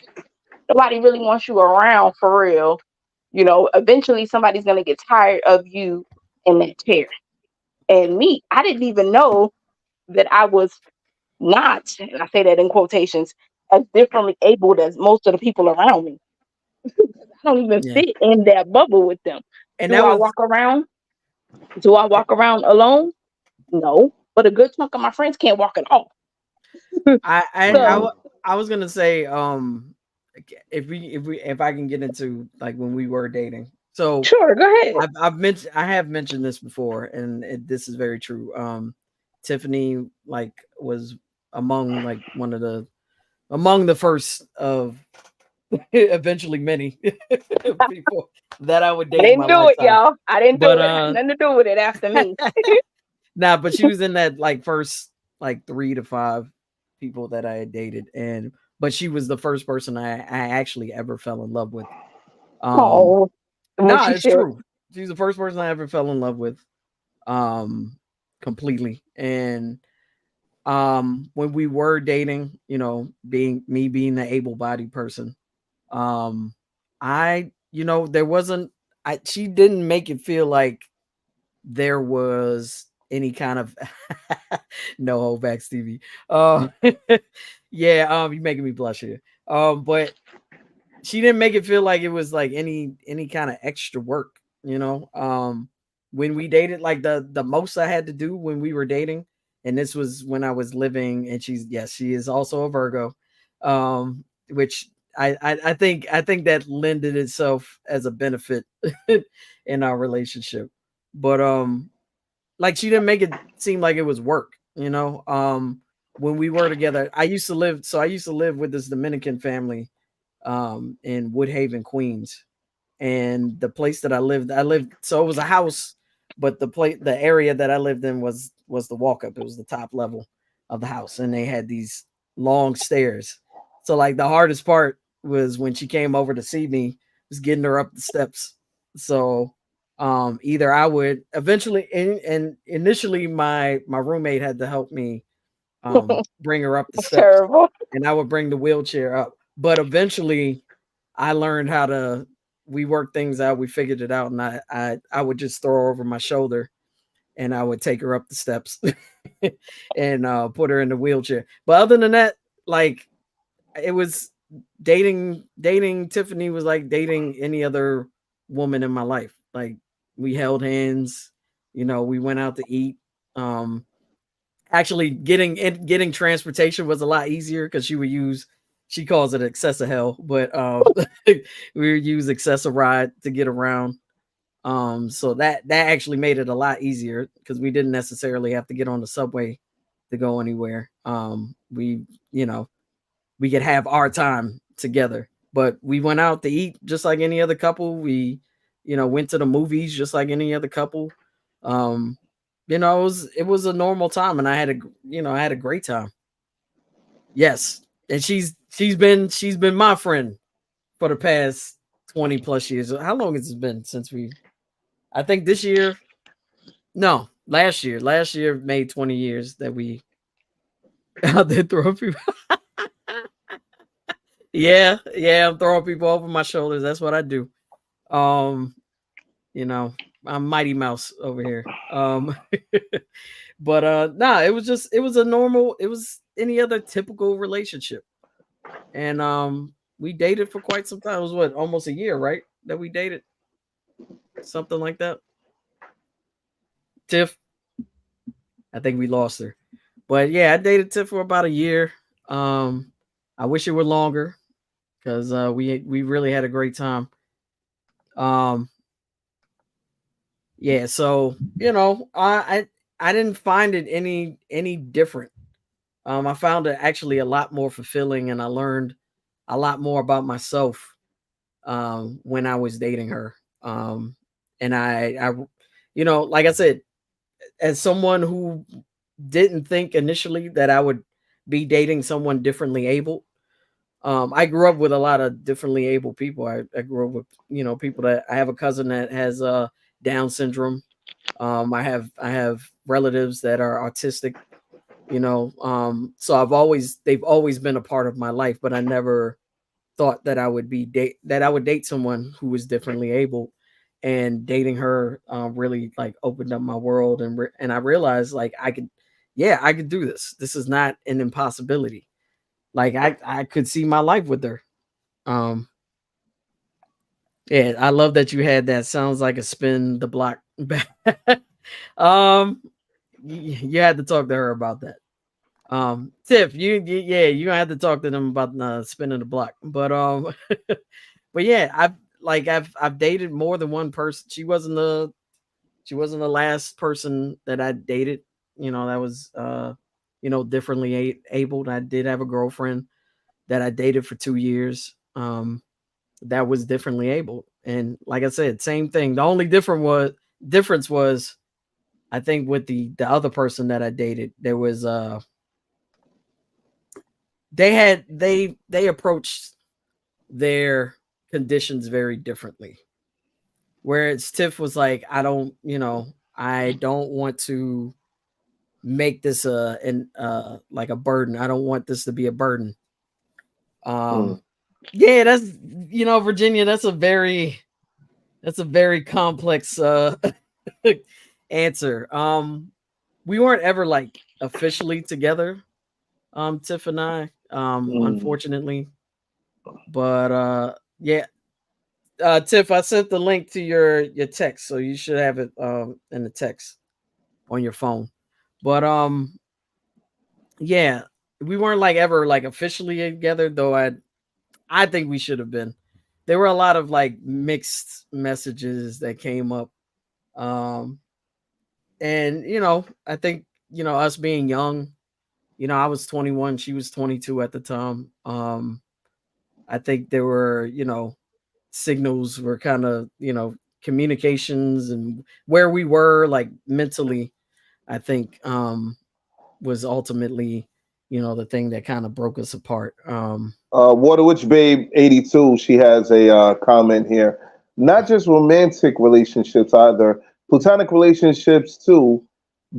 Nobody really wants you around for real. Eventually somebody's gonna get tired of you in that chair. And me, I didn't even know that I was not, and I say that in quotations, as differently abled as most of the people around me. I don't even Yeah. fit in that bubble with them. And Do that I was walk around? Do I walk around alone? No. But a good chunk of my friends can't walk at all. I I I, So wa- I was gonna say if I can get into like when we were dating. So sure, go ahead. I have mentioned this before, and this is very true. Tiffany like was among like one of the among the first of eventually many people that I would I date in my didn't do it, lifetime. y'all. I didn't do But it. It had nothing to do with it after me. nah, but she was in that like first like 3 to 5 people that I had dated, and but she was the first person I actually ever fell in love with. Um, Oh, when nah, she it's shared. true. She's the first person I ever fell in love with, um, completely. And when we were dating, being the able-bodied person, um, there wasn't. She didn't make it feel like there was any kind of no holdback, Stevie. Yeah, you're making me blush here. But she didn't make it feel like it was like any kind of extra work, when we dated, like the most I had to do when we were dating, and this was when I was living, and she is also a Virgo, which I think that lended itself as a benefit in our relationship. But like she didn't make it seem like it was work, when we were together. I used to live with this Dominican family in Woodhaven, Queens. And the place that I lived, so it was a house, but the area that I lived in was the walk up. It was the top level of the house, and they had these long stairs. So like the hardest part was when she came over to see me, was getting her up the steps. So either I would eventually, and initially my roommate had to help me bring her up the steps, Terrible. and I would bring the wheelchair up. But eventually, I learned how to. We worked things out. We figured it out, and I would just throw her over my shoulder, and I would take her up the steps, and put her in the wheelchair. But other than that, like it was dating Tiffany was like dating any other woman in my life. Like we held hands, we went out to eat. Actually getting transportation was a lot easier because she calls it excessive hell, but we would use excessive ride to get around. So that actually made it a lot easier because we didn't necessarily have to get on the subway to go anywhere. We we could have our time together, but we went out to eat just like any other couple. We went to the movies just like any other couple. It was a normal time, and I had a great time. Yes, and she's been my friend for the past 20 plus years. How long has it been since I think this year, no, last year made 20 years that we out there throwing people. Yeah, I'm throwing people over my shoulders. That's what I do. I'm Mighty Mouse over here. But nah, it was any other typical relationship. And we dated for quite some time. It was what, almost a year, right? That we dated. Something like that. Tiff, I think we lost her. But yeah, I dated Tiff for about a year. I wish it were longer because we really had a great time. Yeah, so I didn't find it any different. I found it actually a lot more fulfilling, and I learned a lot more about myself when I was dating her. And I like I said, as someone who didn't think initially that I would be dating someone differently able. I grew up with a lot of differently able people. I grew up with people that I have a cousin that has Down syndrome. I have relatives that are autistic. So they've always been a part of my life, but I never thought that I would date someone who was differently able. And dating her really like opened up my world, and I realized like I could do this. This is not an impossibility. Like I could see my life with her. Um, yeah, I love that you had that. Sounds like a spin the block. You had to talk to her about that. Tiff, you gonna have to talk to them about spinning the block. But but yeah, I've dated more than one person. She wasn't the last person that I dated. That was differently abled. I did have a girlfriend that I dated for 2 years. That was differently able, and like I said, same thing. The only difference was, I think with the other person that I dated, there was they approached their conditions very differently. Whereas Tiff was like, I don't want to make this like a burden. I don't want this to be a burden. Yeah, that's Virginia, that's a very complex answer. We weren't ever like officially together, Tiff and I, unfortunately. But yeah. Tiff, I sent the link to your text, so you should have it in the text on your phone. But yeah, we weren't like ever like officially together, though I think we should have been. There were a lot of like mixed messages that came up. And I think us being young, I was 21, she was 22 at the time. I think there were, signals were kind of, communications and where we were like mentally, I think was ultimately, the thing that kind of broke us apart. Waterwitch Babe 82, she has a comment here. Not just romantic relationships either, platonic relationships too.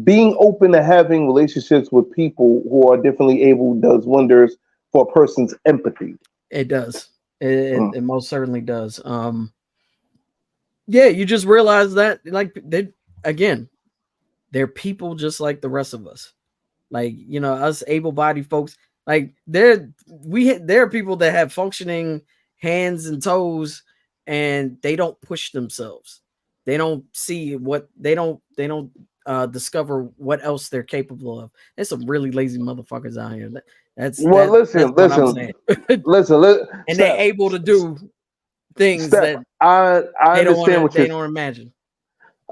Being open to having relationships with people who are differently able does wonders for a person's empathy. It does. It, Mm. it most certainly does. Yeah, you just realize that, like, again, they're people just like the rest of us. Like, us able-bodied folks, like, there are people that have functioning hands and toes, and they don't push themselves. They don't see what they don't discover what else they're capable of. There's some really lazy motherfuckers out here. That's Well, that's what I'm saying. And they're Steph, able to do things Steph, that I understand what they you're don't imagine.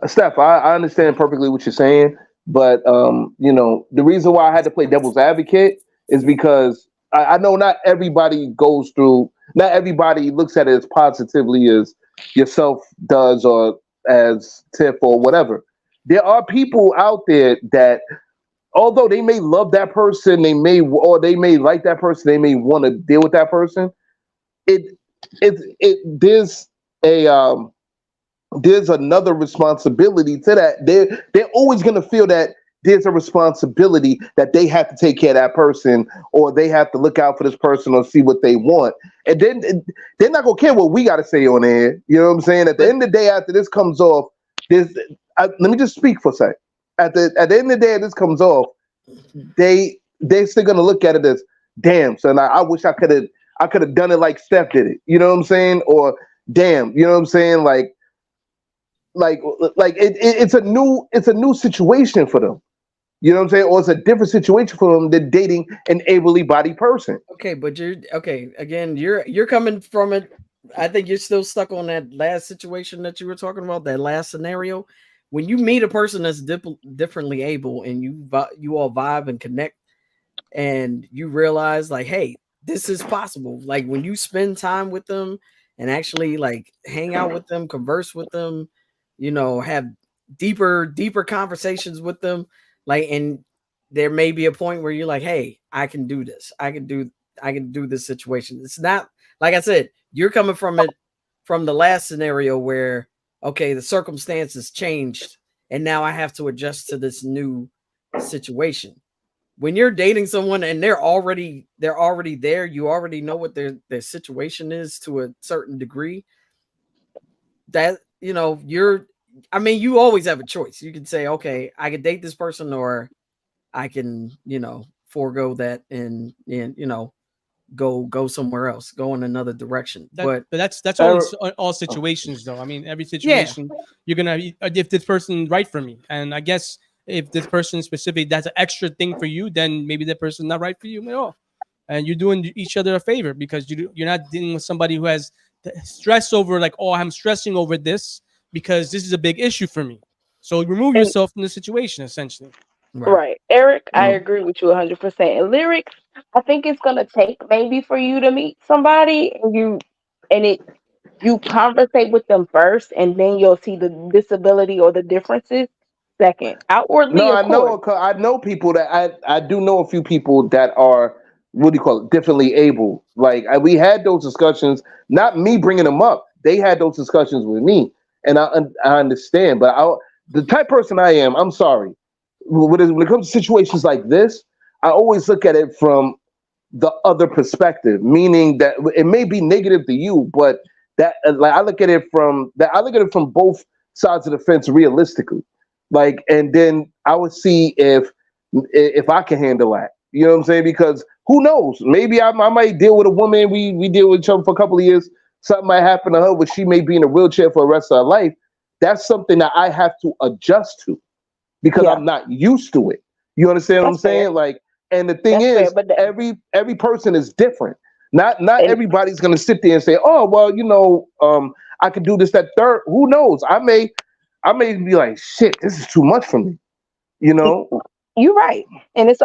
Steph, I understand perfectly what you're saying, but the reason why I had to play devil's advocate is because I know not everybody looks at it as positively as yourself does or as Tiff or whatever. There are people out there that, although they may love that person, they may like that person, they may want to deal with that person. It there's a there's another responsibility to that. They're always going to feel that there's a responsibility that they have to take care of that person, or they have to look out for this person or see what they want. And then they're not going to care what we got to say on air. You know what I'm saying? At the end of the day, after this comes off, let me just speak for a second. At the end of the day, this comes off, they still going to look at it as, damn, son, I wish I could have done it like Steph did it. You know what I'm saying? Or damn, you know what I'm saying? It's a new situation for them. You know what I'm saying? Or it's a different situation for them than dating an ably bodied person. Okay, but again, you're coming from it. I think you're still stuck on that last situation that you were talking about, that last scenario. When you meet a person that's differently able, and you all vibe and connect, and you realize, like, hey, this is possible. Like, when you spend time with them and actually, like, hang out with them, converse with them, have deeper conversations with them, like, and there may be a point where you're like, hey, I can do this. I can do this situation. It's not, like I said, you're coming from the last scenario where, okay, the circumstances changed and now I have to adjust to this new situation. When you're dating someone and they're already there, you already know what their situation is to a certain degree. That, you always have a choice. You can say, okay, I could date this person, or I can, forego that and go somewhere else, go in another direction. But that's all situations, though. I mean, every yeah, situation you're gonna, if this person right for me, and I guess if this person specific, that's an extra thing for you, then maybe that person's not right for you at all, and you're doing each other a favor, because you're not dealing with somebody who has stress over, like, oh, I'm stressing over this because this is a big issue for me. So remove yourself from the situation, essentially. Right. Eric, I agree with you 100%. And Lyrics, I think it's gonna take maybe for you to meet somebody, and you conversate with them first, and then you'll see the disability or the differences second. Outwardly, No, of course. I know people that I do know a few people that are, what do you call it, differently able. Like, we had those discussions, not me bringing them up. They had those discussions with me, and I understand. But the type of person I am, I'm sorry. When it comes to situations like this, I always look at it from the other perspective, meaning that it may be negative to you, but that, like, I look at it from both sides of the fence realistically. Like, and then I would see if I can handle that. You know what I'm saying? Because who knows? Maybe I might deal with a woman. We deal with each other for a couple of years. Something might happen to her where she may be in a wheelchair for the rest of her life. That's something that I have to adjust to, because I'm not used to it. You understand what I'm saying? Fair. Like, and the thing That's is, fair, but every person is different. Not everybody's gonna sit there and say, "Oh, well, I could do this, that, third." Who knows? I may be like, "Shit, this is too much for me." You know? You're right. And it's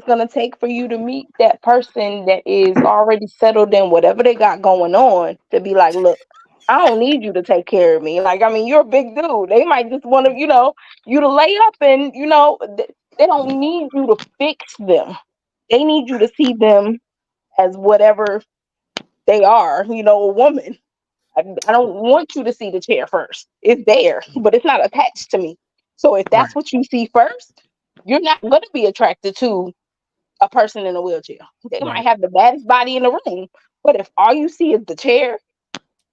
gonna take for you to meet that person that is already settled in whatever they got going on, to be like, look, I don't need you to take care of me. Like, I mean, you're a big dude. They might just want to, you to lay up, and they don't need you to fix them. they need you to see them as whatever they are, a woman. I don't want you to see the chair first. It's there, but it's not attached to me. So if that's Right. what you see first, you're not going to be attracted to a person in a wheelchair. They might Right. have the baddest body in the room, but if all you see is the chair,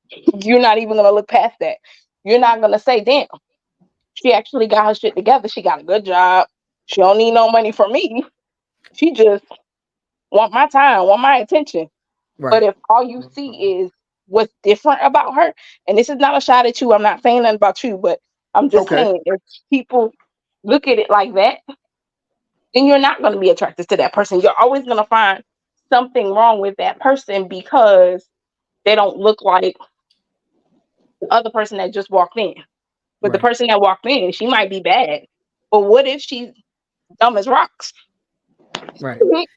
you're not even going to look past that. You're not going to say, damn, she actually got her shit together. She got a good job. She don't need no money from me. She just want my time, want my attention. But Right. if all you see is what's different about her, and this is not a shot at you, I'm not saying nothing about you, but I'm just Okay. saying if people look at it like that, then you're not going to be attracted to that person. You're always going to find something wrong with that person because they don't look like the other person that just walked in. But the Right. person that walked in, she might be bad. But what if she's dumb as rocks? Right. That's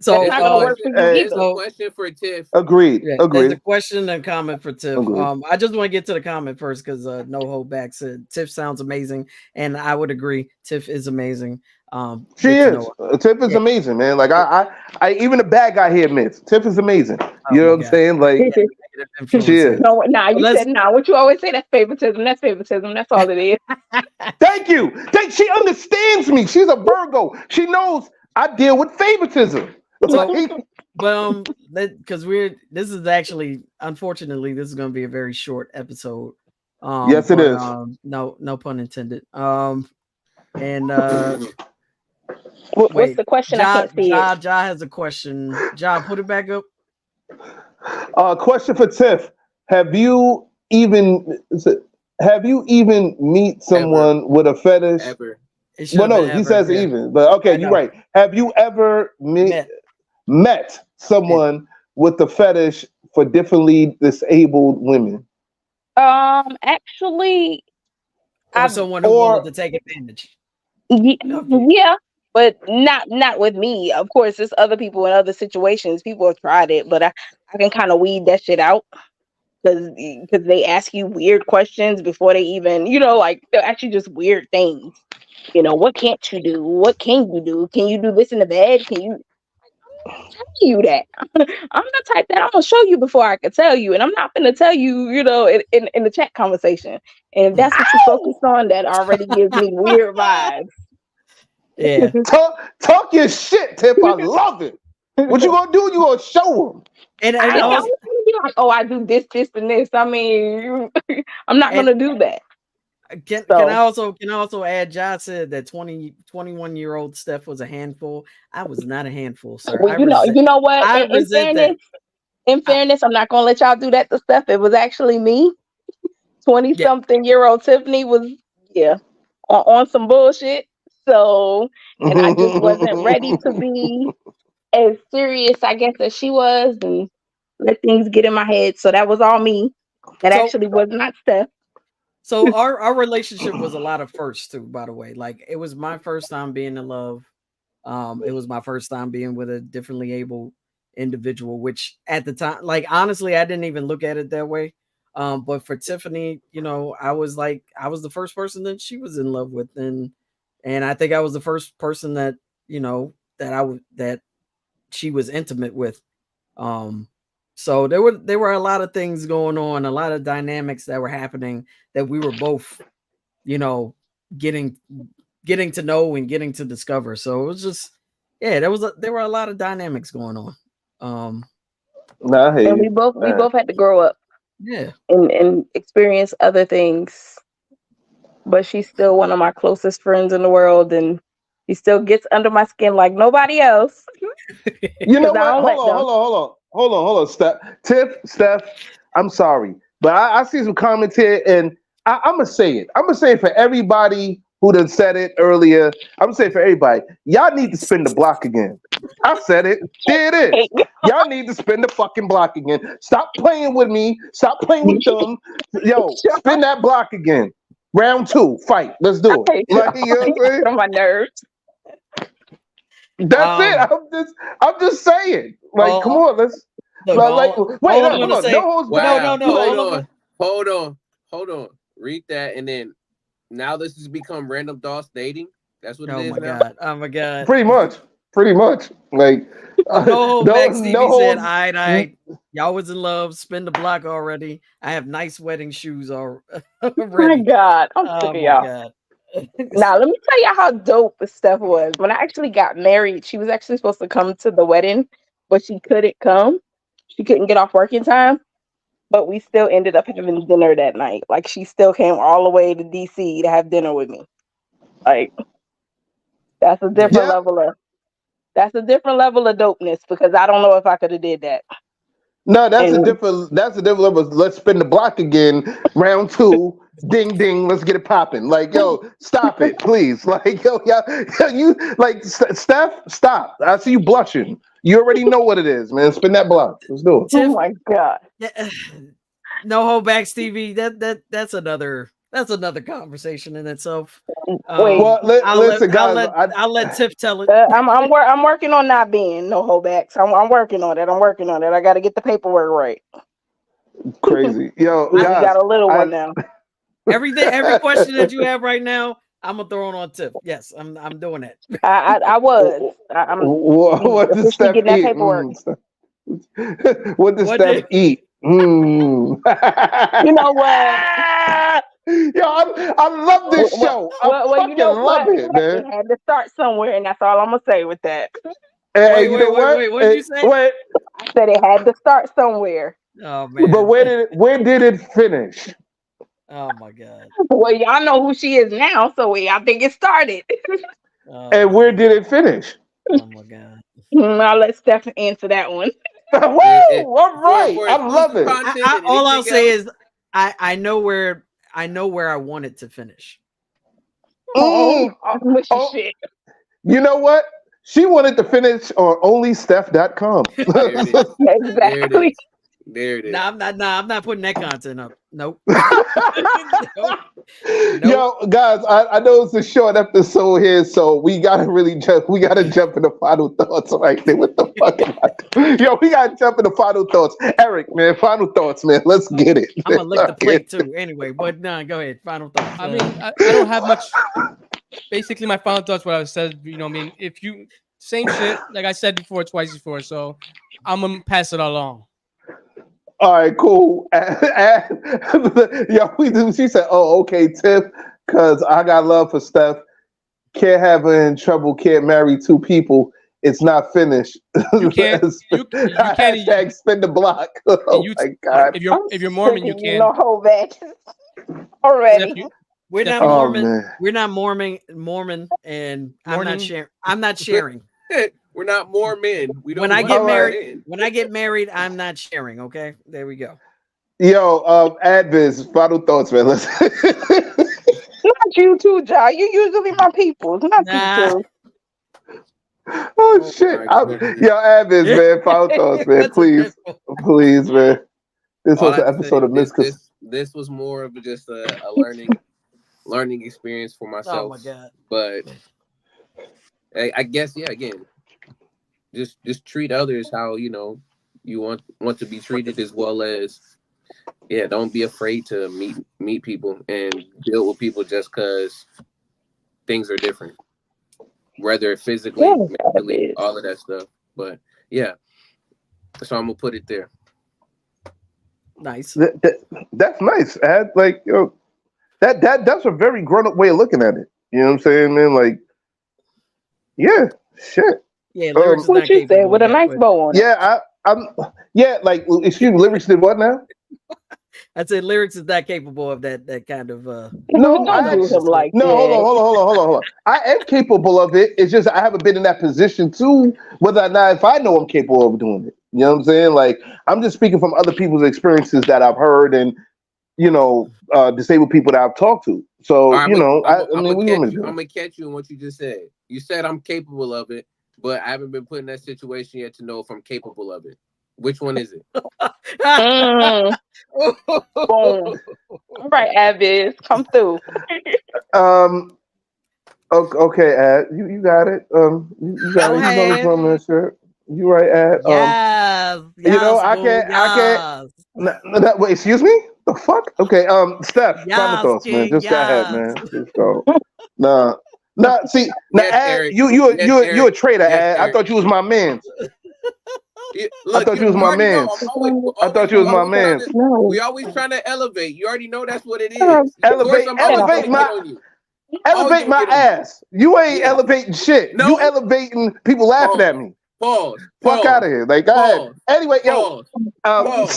So not going to work for you There's either. a so question for Tiff. Agreed. yeah, there's a Agreed. question and comment for Tiff. Agreed. I just want to get to the comment first because no hold back said Tiff sounds amazing, and I would agree. Tiff is amazing. She Get to is. know her. Tiff is Yeah. amazing, man. Like I even the bad guy here admits Tiff is amazing. Oh You know my what I'm God. saying? Like Yeah, negative influence. she is. No, nah, But you let's said nah. What you always say, that's favoritism. That's favoritism. That's all it is. Thank you. She understands me. She's a Virgo. She knows I deal with favoritism. So, Like, but because this is actually, unfortunately, this is going to be a very short episode. yes, it But is. no pun intended. And What's wait, the question? I Ja can't see it. Ja has a question. Ja, put it back up. Question for Tiff: Have you even meet someone with a fetish? Ever. It should Well, have been no, he ever. says Yeah, even, but okay, I you're know. right. Have you ever Met. met someone with a fetish for differently disabled women? Actually, Or I someone who wanted Or to take advantage of you. yeah, but not with me. Of course, there's other people in other situations. People have tried it, but I can kind of weed that shit out because they ask you weird questions before they even like they're actually just weird things. What can't you do? What can you do? Can you do this in the bed? Can you? Tell you that I'm the type that I'm gonna show you before I can tell you, and I'm not gonna tell you, in the chat conversation. And if that's what you focus on, that already gives me weird vibes. Yeah. talk your shit, Tiff. I love it. What you gonna do? You gonna show them? And I ain't also, gonna be like, oh, I do this, and this. I mean, I'm not and gonna do that. can So I also add, John said that 21-year-old Steph was a handful. I was not a handful, sir. well, you know what? I In resent that. fairness, I'm not gonna let y'all do that to Steph. It was actually me. 20-something-year-old Tiffany was on some bullshit. So, and I just wasn't ready to be as serious, I guess, as she was, and let things get in my head. So that was all me. That So actually was not Steph. So our relationship was a lot of firsts too, by the way. Like it was my first time being in love. It was my first time being with a differently able individual, which at the time, like honestly, I didn't even look at it that way. But for Tiffany, I was the first person that she was in love with, and I think I was the first person that that she was intimate with. So there were a lot of things going on, a lot of dynamics that were happening that we were both, getting to know and getting to discover. So it was just, there were a lot of dynamics going on. Nah, I hear And we you. both had to grow up Yeah. and experience other things. But she's still one of my closest friends in the world, and she still gets under my skin like nobody else. You know 'Cause I what? don't let them. Hold on, Steph, I'm sorry, but I see some comments here, and I'm gonna say it. I'm gonna say it for everybody who done said it earlier. I'm gonna say it for everybody. Y'all need to spin the block again. I said it. There it is. Y'all need to spin the fucking block again. Stop playing with me. Stop playing with them. Yo, spin that block again. Round 2, fight. Let's do it. Like, you know what I'm saying? On my nerves. That's it. I'm just saying. Like, come on, let's. Look, Wait, I'm hold gonna on. say- No holds Wow. back. No. Hold on. Read that, and then now this has become Randumb Thoughtz dating. That's what it is now. Oh my god. Pretty much. Like, No hold back. Stevie no said, hold- "All right, y'all was in love. Spin the block already. I have nice wedding shoes Oh my already." God, I'm sick Oh of my y'all. god. Now let me tell you how dope Steph was. When I actually got married, she was actually supposed to come to the wedding, but she couldn't come. She couldn't get off work in time. But we still ended up having dinner that night. Like she still came all the way to DC to have dinner with me. Like that's a different Yeah. level of dopeness because I don't know if I could have did that. No, And that's a different level. Let's spin the block again. Round two. Ding ding. Let's get it popping. Like, yo, stop it, please. Like, yo, you like Steph, stop. I see you blushing. You already know what it is, man. Spin that block. Let's do it. oh Tiff, my God. no hold back, Stevie. That's another conversation in itself. Wait. Well, listen, guys. I'll let Tiff tell it. I'm working on not being no holdbacks. I'm working on it. I got to get the paperwork right. Crazy, yo, We guys. got a little one now. Every question that you have right now, I'm gonna throw it on Tiff. Yes, I'm doing it. I was. I'm What does officially Steph getting that eat? paperwork. What does What Steph did- eat? You know what? Yo, I love this show. I fucking love it, man. It had to start somewhere, and that's all I'm gonna say with that. Hey, Wait, you know what? wait, what did you say? Wait, I said it had to start somewhere. Oh man. but where did it finish? Oh my god. Well, y'all know who she is now, so I think it started. Oh, And where did it finish? oh my god. I'll let Steph answer that one. Woo! All right, for I love it. content and All I'll anything say else, is I know where I want it to finish. Mm. Mushy Oh. shit. You know what? She wanted to finish on onlysteph.com. there it is. Exactly. There it is. I'm not putting that content up. Nope. Nope. Yo, guys, I know it's a short episode here, so we gotta really jump. We gotta jump into final thoughts right there. What the fuck? Yo, we gotta jump into final thoughts. Eric, man, final thoughts, man. Let's get it. I'm gonna lick the plate too. Anyway, but no, go ahead. Final thoughts. I mean, I don't have much. Basically, my final thoughts. What I said. You know, I mean, if you same shit like I said before, twice before. So I'm gonna pass it along. All right, cool. Yo, she said, "Oh, okay, Tiff, because I got love for Steph. Can't have her in trouble. Can't marry two people. It's not finished. You can't. You can't. Hashtag spin the block. Oh you, my god. if you're Mormon, you can't. No hold back. Already. Steph, you- We're not Steph, Mormon. man. We're not Mormon, and I'm Morning? not sharing. I'm not sharing. We're not more men. We don't When I want get more married, men. when I get married, I'm not sharing. Okay, there we go. Yo, Adviz, final thoughts, man. Let's Not you too, Ja. You usually my people. Not Nah. you too. oh shit. my goodness. Yo, Adviz, man, final thoughts, man. What's Please, the- please, man. This All was I an have to episode say, of Miscus. this was more of just a learning experience for Oh myself. my god. But I guess again, just treat others how you want to be treated, as well as don't be afraid to meet people and deal with people just because things are different, whether physically, mentally, all of that stuff. But so I'm gonna put it there. Nice. That's nice, Ad. Like, yo, that's a very grown up way of looking at it. You know what I'm saying, man? Like, yeah, shit. Yeah, lyrics is What not you capable said of with a that, nice but bow on it. Yeah, like, excuse me, lyrics did what now? I said lyrics is not capable of that kind of. No, Don't do him like No, that. hold on. I am capable of it. It's just I haven't been in that position too, whether or not if I know I'm capable of doing it. You know what I'm saying? Like, I'm just speaking from other people's experiences that I've heard and, disabled people that I've talked to. So, All right, I mean, what do you want me to do? I'm gonna catch you in what you just said. You said I'm capable of it, but I haven't been put in that situation yet to know if I'm capable of it. Which one is it? Mm. Boom. All right, Aviz, come through. Okay, Ad, you got it. You got it. You know this from that shirt. You right, Ad. Yes, I can't. Wait, excuse me. The fuck? Okay. Steph, final thoughts, man. King, Just go ahead, man. Just go. Nah. Nah, see, now Yes, Ad, Eric. you Yes, a traitor, Yes, Ad. I Eric. thought you was my man. Look, thought you was my already know. mans. I thought you was my mans. No. We always trying to elevate. You already know that's what it is. Of course, Elevate, I'm always elevate gonna my, get on you. elevate my get on you. ass. You ain't Yeah. elevating shit. No. You elevating people laughing Pause. at me. Pause. Fuck out of here. Like, go ahead. Pause. Anyway, yo, Pause.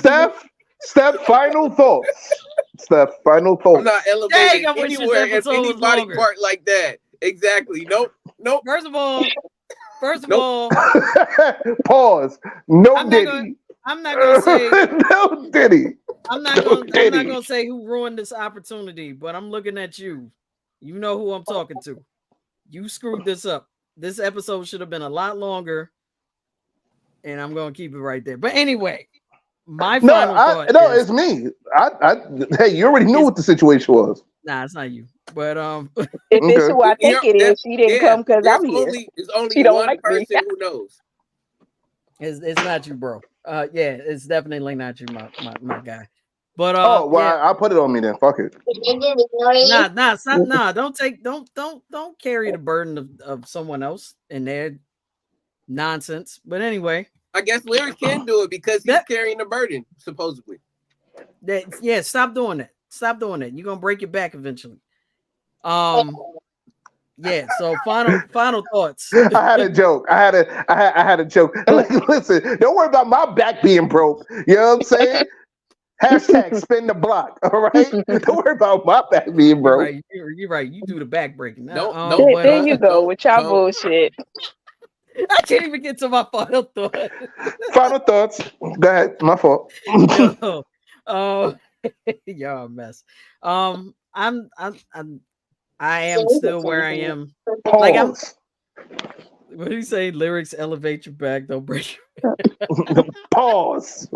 Steph, final thoughts. Steph, final thoughts. I'm not Dang, elevating I wish this anywhere if episode was anybody longer. part like that. Exactly. Nope. First of all, Nope. Pause. No I'm not Diddy. gonna- I'm not gonna say no Diddy. I'm not gonna say who ruined this opportunity, but I'm looking at you. You know who I'm talking to. You screwed this up. This episode should have been a lot longer, and I'm gonna keep it right there. But anyway, my final thought. It's me. Hey, you already knew what the situation was. Nah, it's not you. But if it's who I think it is, she didn't come because I'm here. There's only She don't one like me. person who knows. it's not you, bro. Yeah, it's definitely not you, my guy. But I'll put it on me then. Fuck it. Nah. Don't carry the burden of someone else in their nonsense. But anyway, I guess Lyric can do it because he's carrying the burden, supposedly. Stop doing that. Stop doing that. You're gonna break your back eventually. Yeah. So final thoughts. I had a joke. I had a joke. Listen, don't worry about my back being broke. You know what I'm saying? Hashtag spin the block. All right. Don't worry about my back being broke. You're right. You do the back breaking. There you go with y'all bullshit. I can't even get to my final thought. Final thoughts. Go ahead. My fault. Y'all a mess. I am still where I am. Pause. Like what do you say? Lyrics elevate your back, don't break your back. Pause.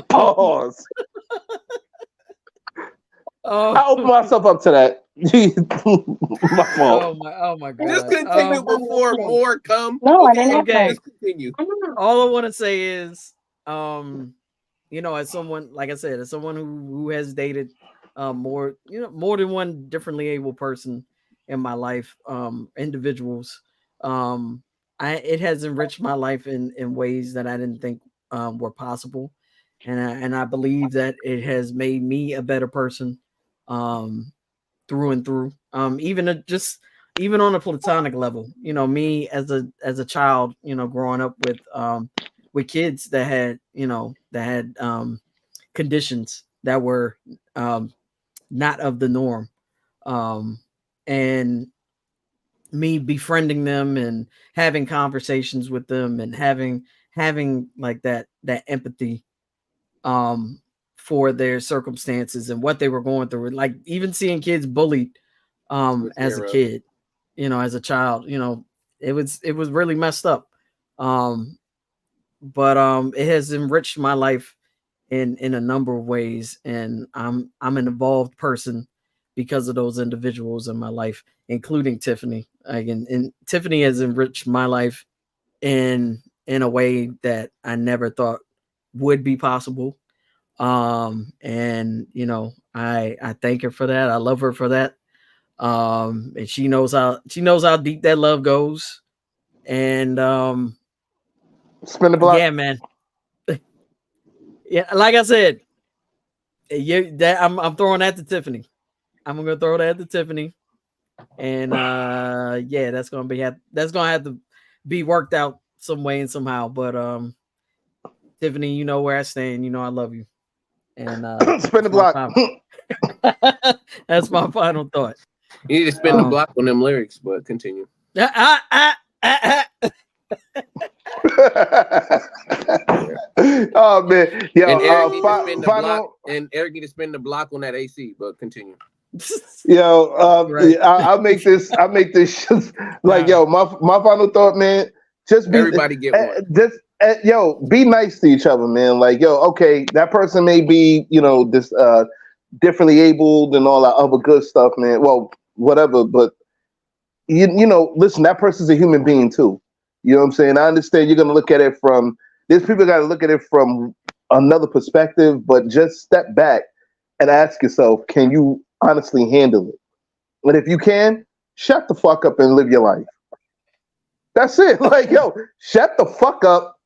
Pause. I opened myself up to that. My fault. Oh my god. Just continue before more come. No, I didn't. Okay. Just continue. All I want to say is, as someone, like I said, as someone who has dated more than one differently able person in my life, individuals, it has enriched my life in ways that I didn't think were possible, and I believe that it has made me a better person, through and through. Even on a platonic level, me as a child, growing up with kids that had conditions that were not of the norm, and me befriending them and having conversations with them and having like that empathy for their circumstances and what they were going through. Like even seeing kids bullied as a kid, as a child, it was really messed up. But it has enriched my life in a number of ways, and I'm an evolved person because of those individuals in my life, including Tiffany. And Tiffany has enriched my life in a way that I never thought would be possible. And I thank her for that. I love her for that. And she knows how deep that love goes. And spin the block. Yeah, man. Yeah, like I said, I'm throwing that to Tiffany. I'm gonna throw that to Tiffany, and that's gonna have to be worked out some way and somehow. But Tiffany, you know where I stand. You know I love you. And spin the block. That's my final thought. You need to spin the block on them lyrics, but continue. Oh man, yo, and Eric need to spin the final. block, and Eric need to spin the block on that AC, but continue. Yo, Right. I'll make this. Like, yo, my final thought, man. Just be Everybody get one. Be nice to each other, man. Like, yo, okay, that person may be, this differently abled and all that other good stuff, man. Well, whatever, but listen, that person's a human being too. You know what I'm saying? I understand you're gonna look at it from there's people got to look at it from another perspective, but just step back and ask yourself, can you honestly handle it? And if you can, shut the fuck up and live your life. That's it. Like, yo, shut the fuck up.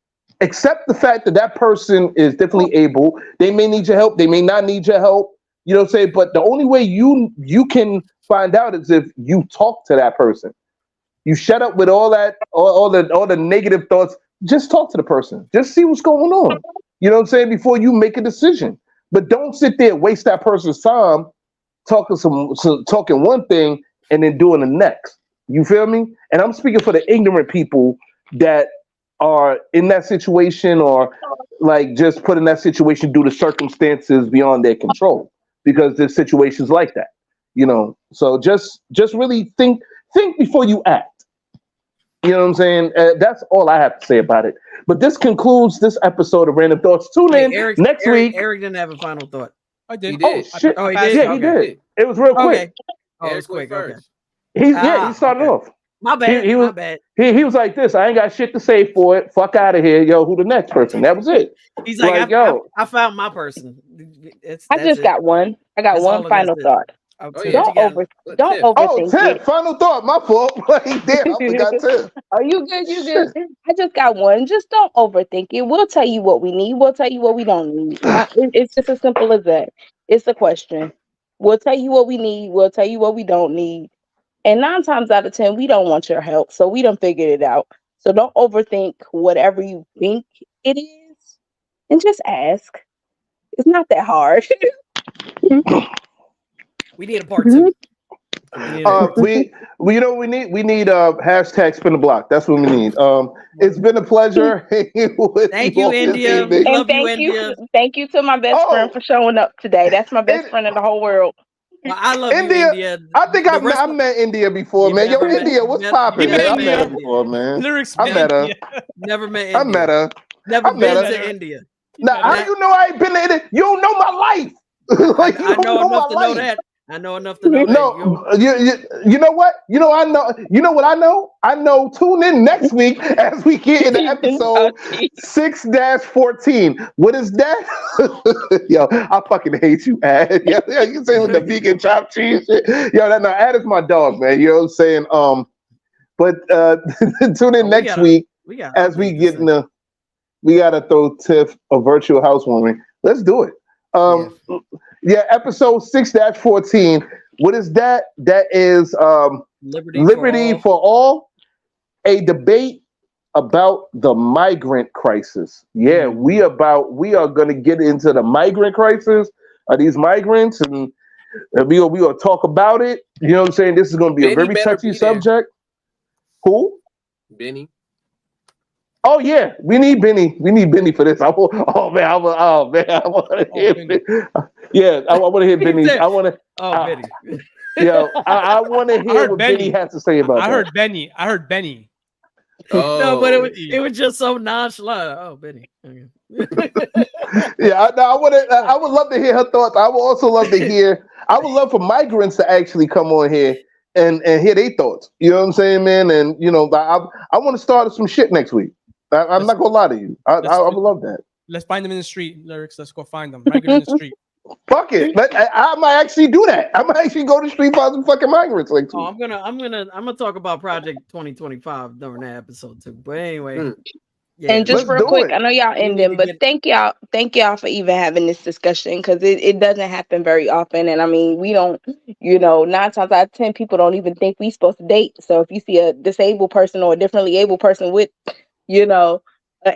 Accept the fact that that person is definitely able. They may need your help. They may not need your help. You know what I'm saying? But the only way you can find out is if you talk to that person. You shut up with all that, all the negative thoughts. Just talk to the person. Just see what's going on. You know what I'm saying? Before you make a decision. But don't sit there and waste that person's time talking one thing and then doing the next. You feel me? And I'm speaking for the ignorant people that are in that situation or like just put in that situation due to circumstances beyond their control, because there's situations like that, you know. So just really think before you act. You know what I'm saying? That's all I have to say about it. But this concludes this episode of Random Thoughts. Tune in next week. Eric didn't have a final thought. I did. Oh shit! Oh, he did. Yeah, he did. It was real quick. Okay. Oh, it was quick. Okay. He started off. My bad. He was, my bad. He was like this. I ain't got shit to say for it. Fuck out of here, yo. Who the next person? That was it. He's like, I found my person. I just got one. I got one final thought. Don't overthink Tim, it. final thought. My fault. Like, damn, I forgot Tim. Are you good? You good? I just got one. Just don't overthink it. We'll tell you what we need. We'll tell you what we don't need. It's just as simple as that. It's a question. We'll tell you what we need. We'll tell you what we don't need. And 9 times out of 10, we don't want your help. So we done figured it out. So don't overthink whatever you think it is. And just ask. It's not that hard. We need a part 2. We you know we need hashtag spin the block. That's what we need. It's been a pleasure. Thank you, India. And thank you to my best friend for showing up today. That's my best friend in the whole world. Well, I love India. I think I met India before, man. Yo, India, what's poppin', man? I met her before, man. I met her. Never met India. I met her. Never been to India. Now, how you know I ain't been to India? You don't know my life. Like, I know enough to know that. I know enough to know that. You know what? You know I know. You know what I know? I know. Tune in next week as we get into episode 6-14. What is that? Yo, I fucking hate you, Ad. Yeah, you say with the vegan chopped cheese shit. Yo, Ad is my dog, man. You know what I'm saying? But tune in next week as we get in the. We gotta throw Tiff a virtual housewarming. Let's do it. Yeah, episode 6-14. What is that? That is Liberty for all, a debate about the migrant crisis. Yeah, we are going to get into the migrant crisis. Are these migrants? And we will talk about it. You know what I'm saying? This is going to be a very touchy subject. Who? Benny. Oh yeah, we need Benny. We need Benny for this. I want to hear Benny. Yeah, I want to hear Benny. I want to. Benny. Yeah, I want to hear what Benny has to say about that. I heard Benny. Oh, no, but it was just so nonchalant. Oh, Benny. Okay. Yeah, I would love to hear her thoughts. I would also love to hear. I would love for migrants to actually come on here and hear their thoughts. You know what I'm saying, man? And you know, I want to start some shit next week. I'm not gonna lie to you. I would love that. Let's find them in the street, Lyrics. Let's go find them. Migrant in the street. Fuck it. I might actually do that. I might actually go to the street find some fucking migrants. Like, I'm gonna talk about Project 2025 during that episode too. But anyway. Yeah, and just real quick, I know y'all ending, but thank y'all for even having this discussion, because it doesn't happen very often. And I mean, we don't, 9 times out of 10 people don't even think we supposed to date. So if you see a disabled person or a differently able person with, an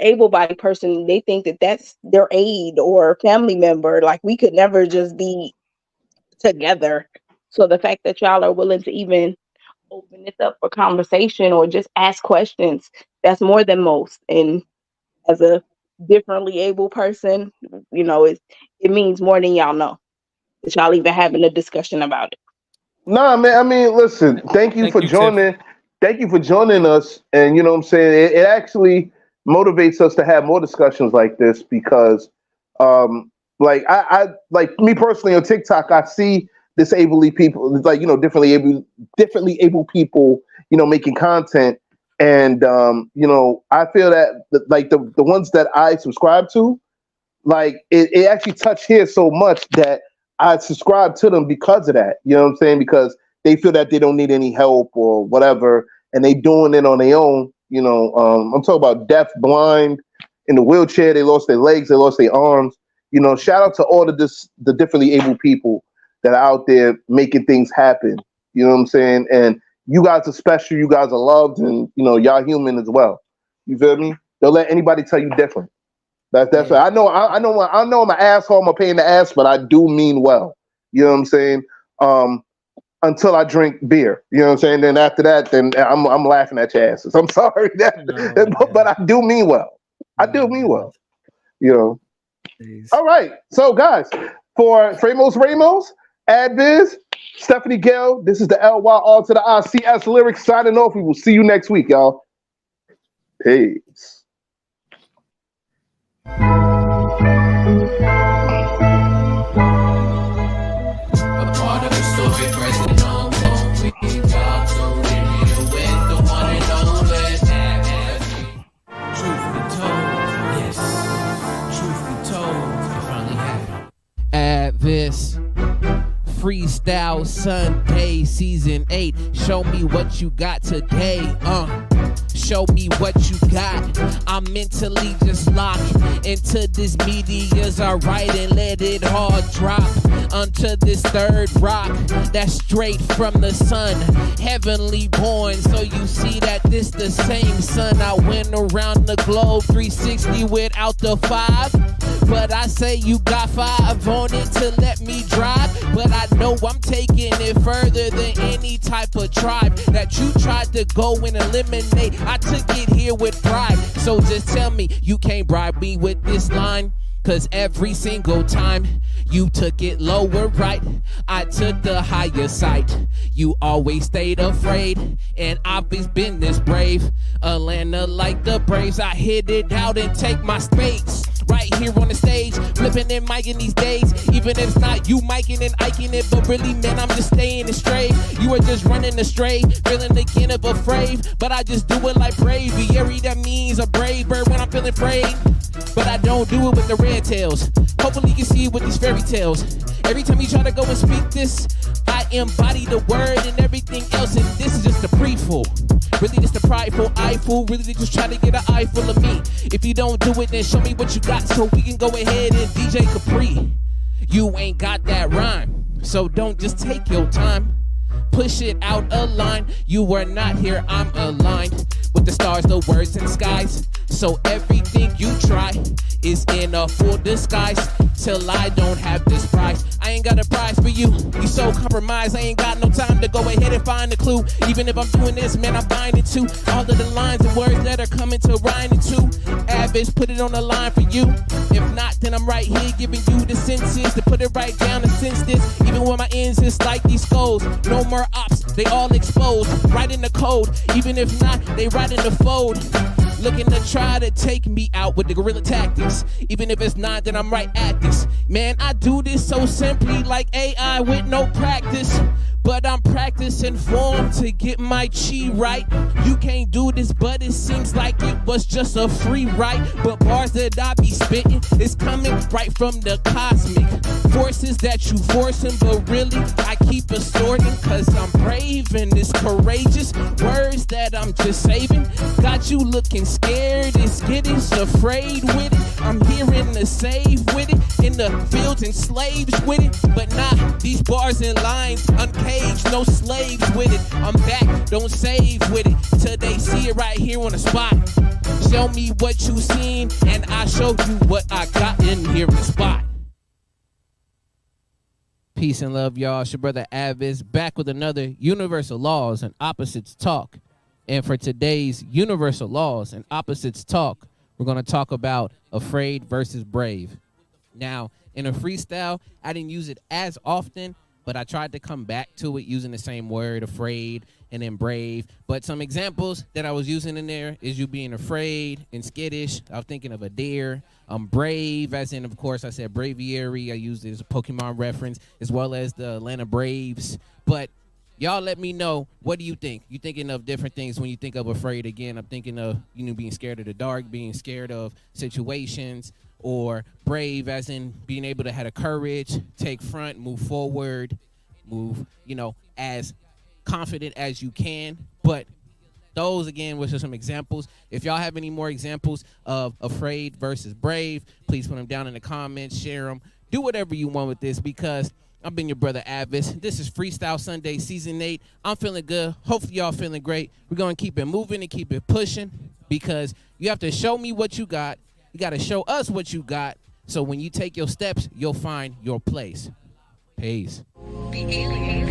able-bodied person, they think that that's their aide or family member. Like, we could never just be together. So the fact that y'all are willing to even open this up for conversation or just ask questions, that's more than most. And as a differently able person, it means more than y'all know that y'all even having a discussion about it. Nah, man. I mean, listen. Thank you for joining. Tiff. Thank you for joining us. And you know what I'm saying? It actually motivates us to have more discussions like this, because, I like me personally on TikTok, I see disabled people, differently able people, making content. And, I feel that the ones that I subscribe to, it actually touched here so much that I subscribe to them because of that. You know what I'm saying? Because they feel that they don't need any help or whatever, and they doing it on their own. I'm talking about deaf, blind, in the wheelchair. They lost their legs, they lost their arms. Shout out to all of the differently able people that are out there making things happen. You know what I'm saying? And you guys are special. You guys are loved, and y'all human as well. You feel me? Don't let anybody tell you different. That's right. I know I'm an asshole. I'm a pain in the ass, but I do mean well. You know what I'm saying? Until I drink beer, you know what I'm saying? Then after that, then I'm laughing at your asses. I'm sorry, but I do mean well. I do mean well. Jeez. All right. So guys, for Framos Ramos, Adviz, Stephanie Gale, this is the LYR to the ICS Lyrics signing off. We will see you next week, y'all. Peace. A part of the story present on we talk to with the one and only Truth be told, yes. Truth be told, it finally happened. Advis Freestyle Sunday Season 8. Show me what you got today. Show me what you got. I'm mentally just locked into this media's alright, and let it all drop onto this third rock that's straight from the sun, heavenly born. So you see that this the same sun. I went around the globe 360 without the 5, but I say you got 5 on it to let me drive. But I know I'm taking it further than any type of tribe that you tried to go and eliminate. I took it here with pride. So just tell me you can't bribe me with this line, cause every single time you took it lower right, I took the higher side. You always stayed afraid, and I've always been this brave. Atlanta like the Braves, I hit it out and take my space. Right here on the stage, flipping and miking these days. Even if it's not you miking and iking it, but really, man, I'm just staying straight. You are just running astray, feeling again of afraid. But I just do it like braviary, that means a brave bird when I'm feeling afraid. But I don't do it with the red tails. Hopefully you can see it with these fairy tales. Every time you try to go and speak this, I embody the word and everything else, and this is just the pre-fool. Really just a prideful eye fool. Really just try to get an eye full of me. If you don't do it, then show me what you got so we can go ahead and DJ Capri. You ain't got that rhyme, so don't just take your time. Push it out a line. You were not here, I'm aligned with the stars, the words, and skies. So everything you try is in a full disguise till I don't have this prize. I ain't got a prize for you. You so compromised, I ain't got no time to go ahead and find a clue. Even if I'm doing this, man, I'm binding to all of the lines and words that are coming to rhyme into. Average, put it on the line for you. If not, then I'm right here giving you the senses to put it right down and sense this. Even when my ends is like these skulls, no more ops, they all exposed. Right in the code, even if not, they right in the fold. Looking to try to take me out with the guerrilla tactics. Even if it's not, then I'm right at this. Man, I do this so simply like AI with no practice. But I'm practicing form to get my chi right. You can't do this, but it seems like it was just a free ride. But bars that I be spitting is coming right from the cosmic forces that you forcing. But really, I keep assorting cause I'm brave and it's courageous. Words that I'm just saving got you looking scared. It's getting afraid with it. I'm hearing the save with it. In the fields and slaves with it. But nah, these bars and lines uncaged. No slaves with it. I'm back, don't save with it till they see it right here on the spot. Show me what you seen and I show you what I got in here in the spot. Peace and love, y'all. It's your brother Avis back with another Universal Laws and Opposites Talk. And for today's Universal Laws and Opposites Talk, we're going to talk about afraid versus brave. Now, in a freestyle, I didn't use it as often, but I tried to come back to it using the same word, afraid, and then brave. But some examples that I was using in there is you being afraid and skittish. I was thinking of a deer. Brave, as in, of course, I said braviary. I used it as a Pokemon reference, as well as the Atlanta Braves. But y'all let me know, what do you think? You thinking of different things when you think of afraid? Again, I'm thinking of, being scared of the dark, being scared of situations, or brave as in being able to have the courage, take front, move forward, move, as confident as you can. But those, again, was just some examples. If y'all have any more examples of afraid versus brave, please put them down in the comments, share them, do whatever you want with this, because I've been your brother Avis. This is Freestyle Sunday Season 8. I'm feeling good. Hopefully y'all feeling great. We're going to keep it moving and keep it pushing, because you have to show me what you got. You got to show us what you got. So when you take your steps, you'll find your place. Peace. The alien